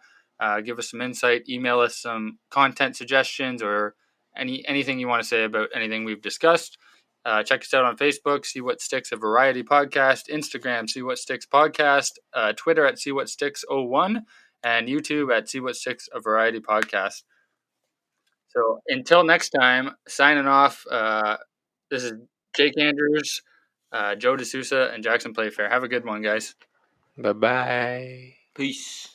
give us some insight, email us some content suggestions, or anything you want to say about anything we've discussed. Check us out on Facebook, See What Sticks, a variety podcast, Instagram, See What Sticks podcast, Twitter at See What Sticks 01, and YouTube at See What Sticks, a variety podcast. So until next time, signing off. This is Jake Andrews, Joe D'Souza, and Jackson Playfair. Have a good one, guys. Bye-bye. Peace.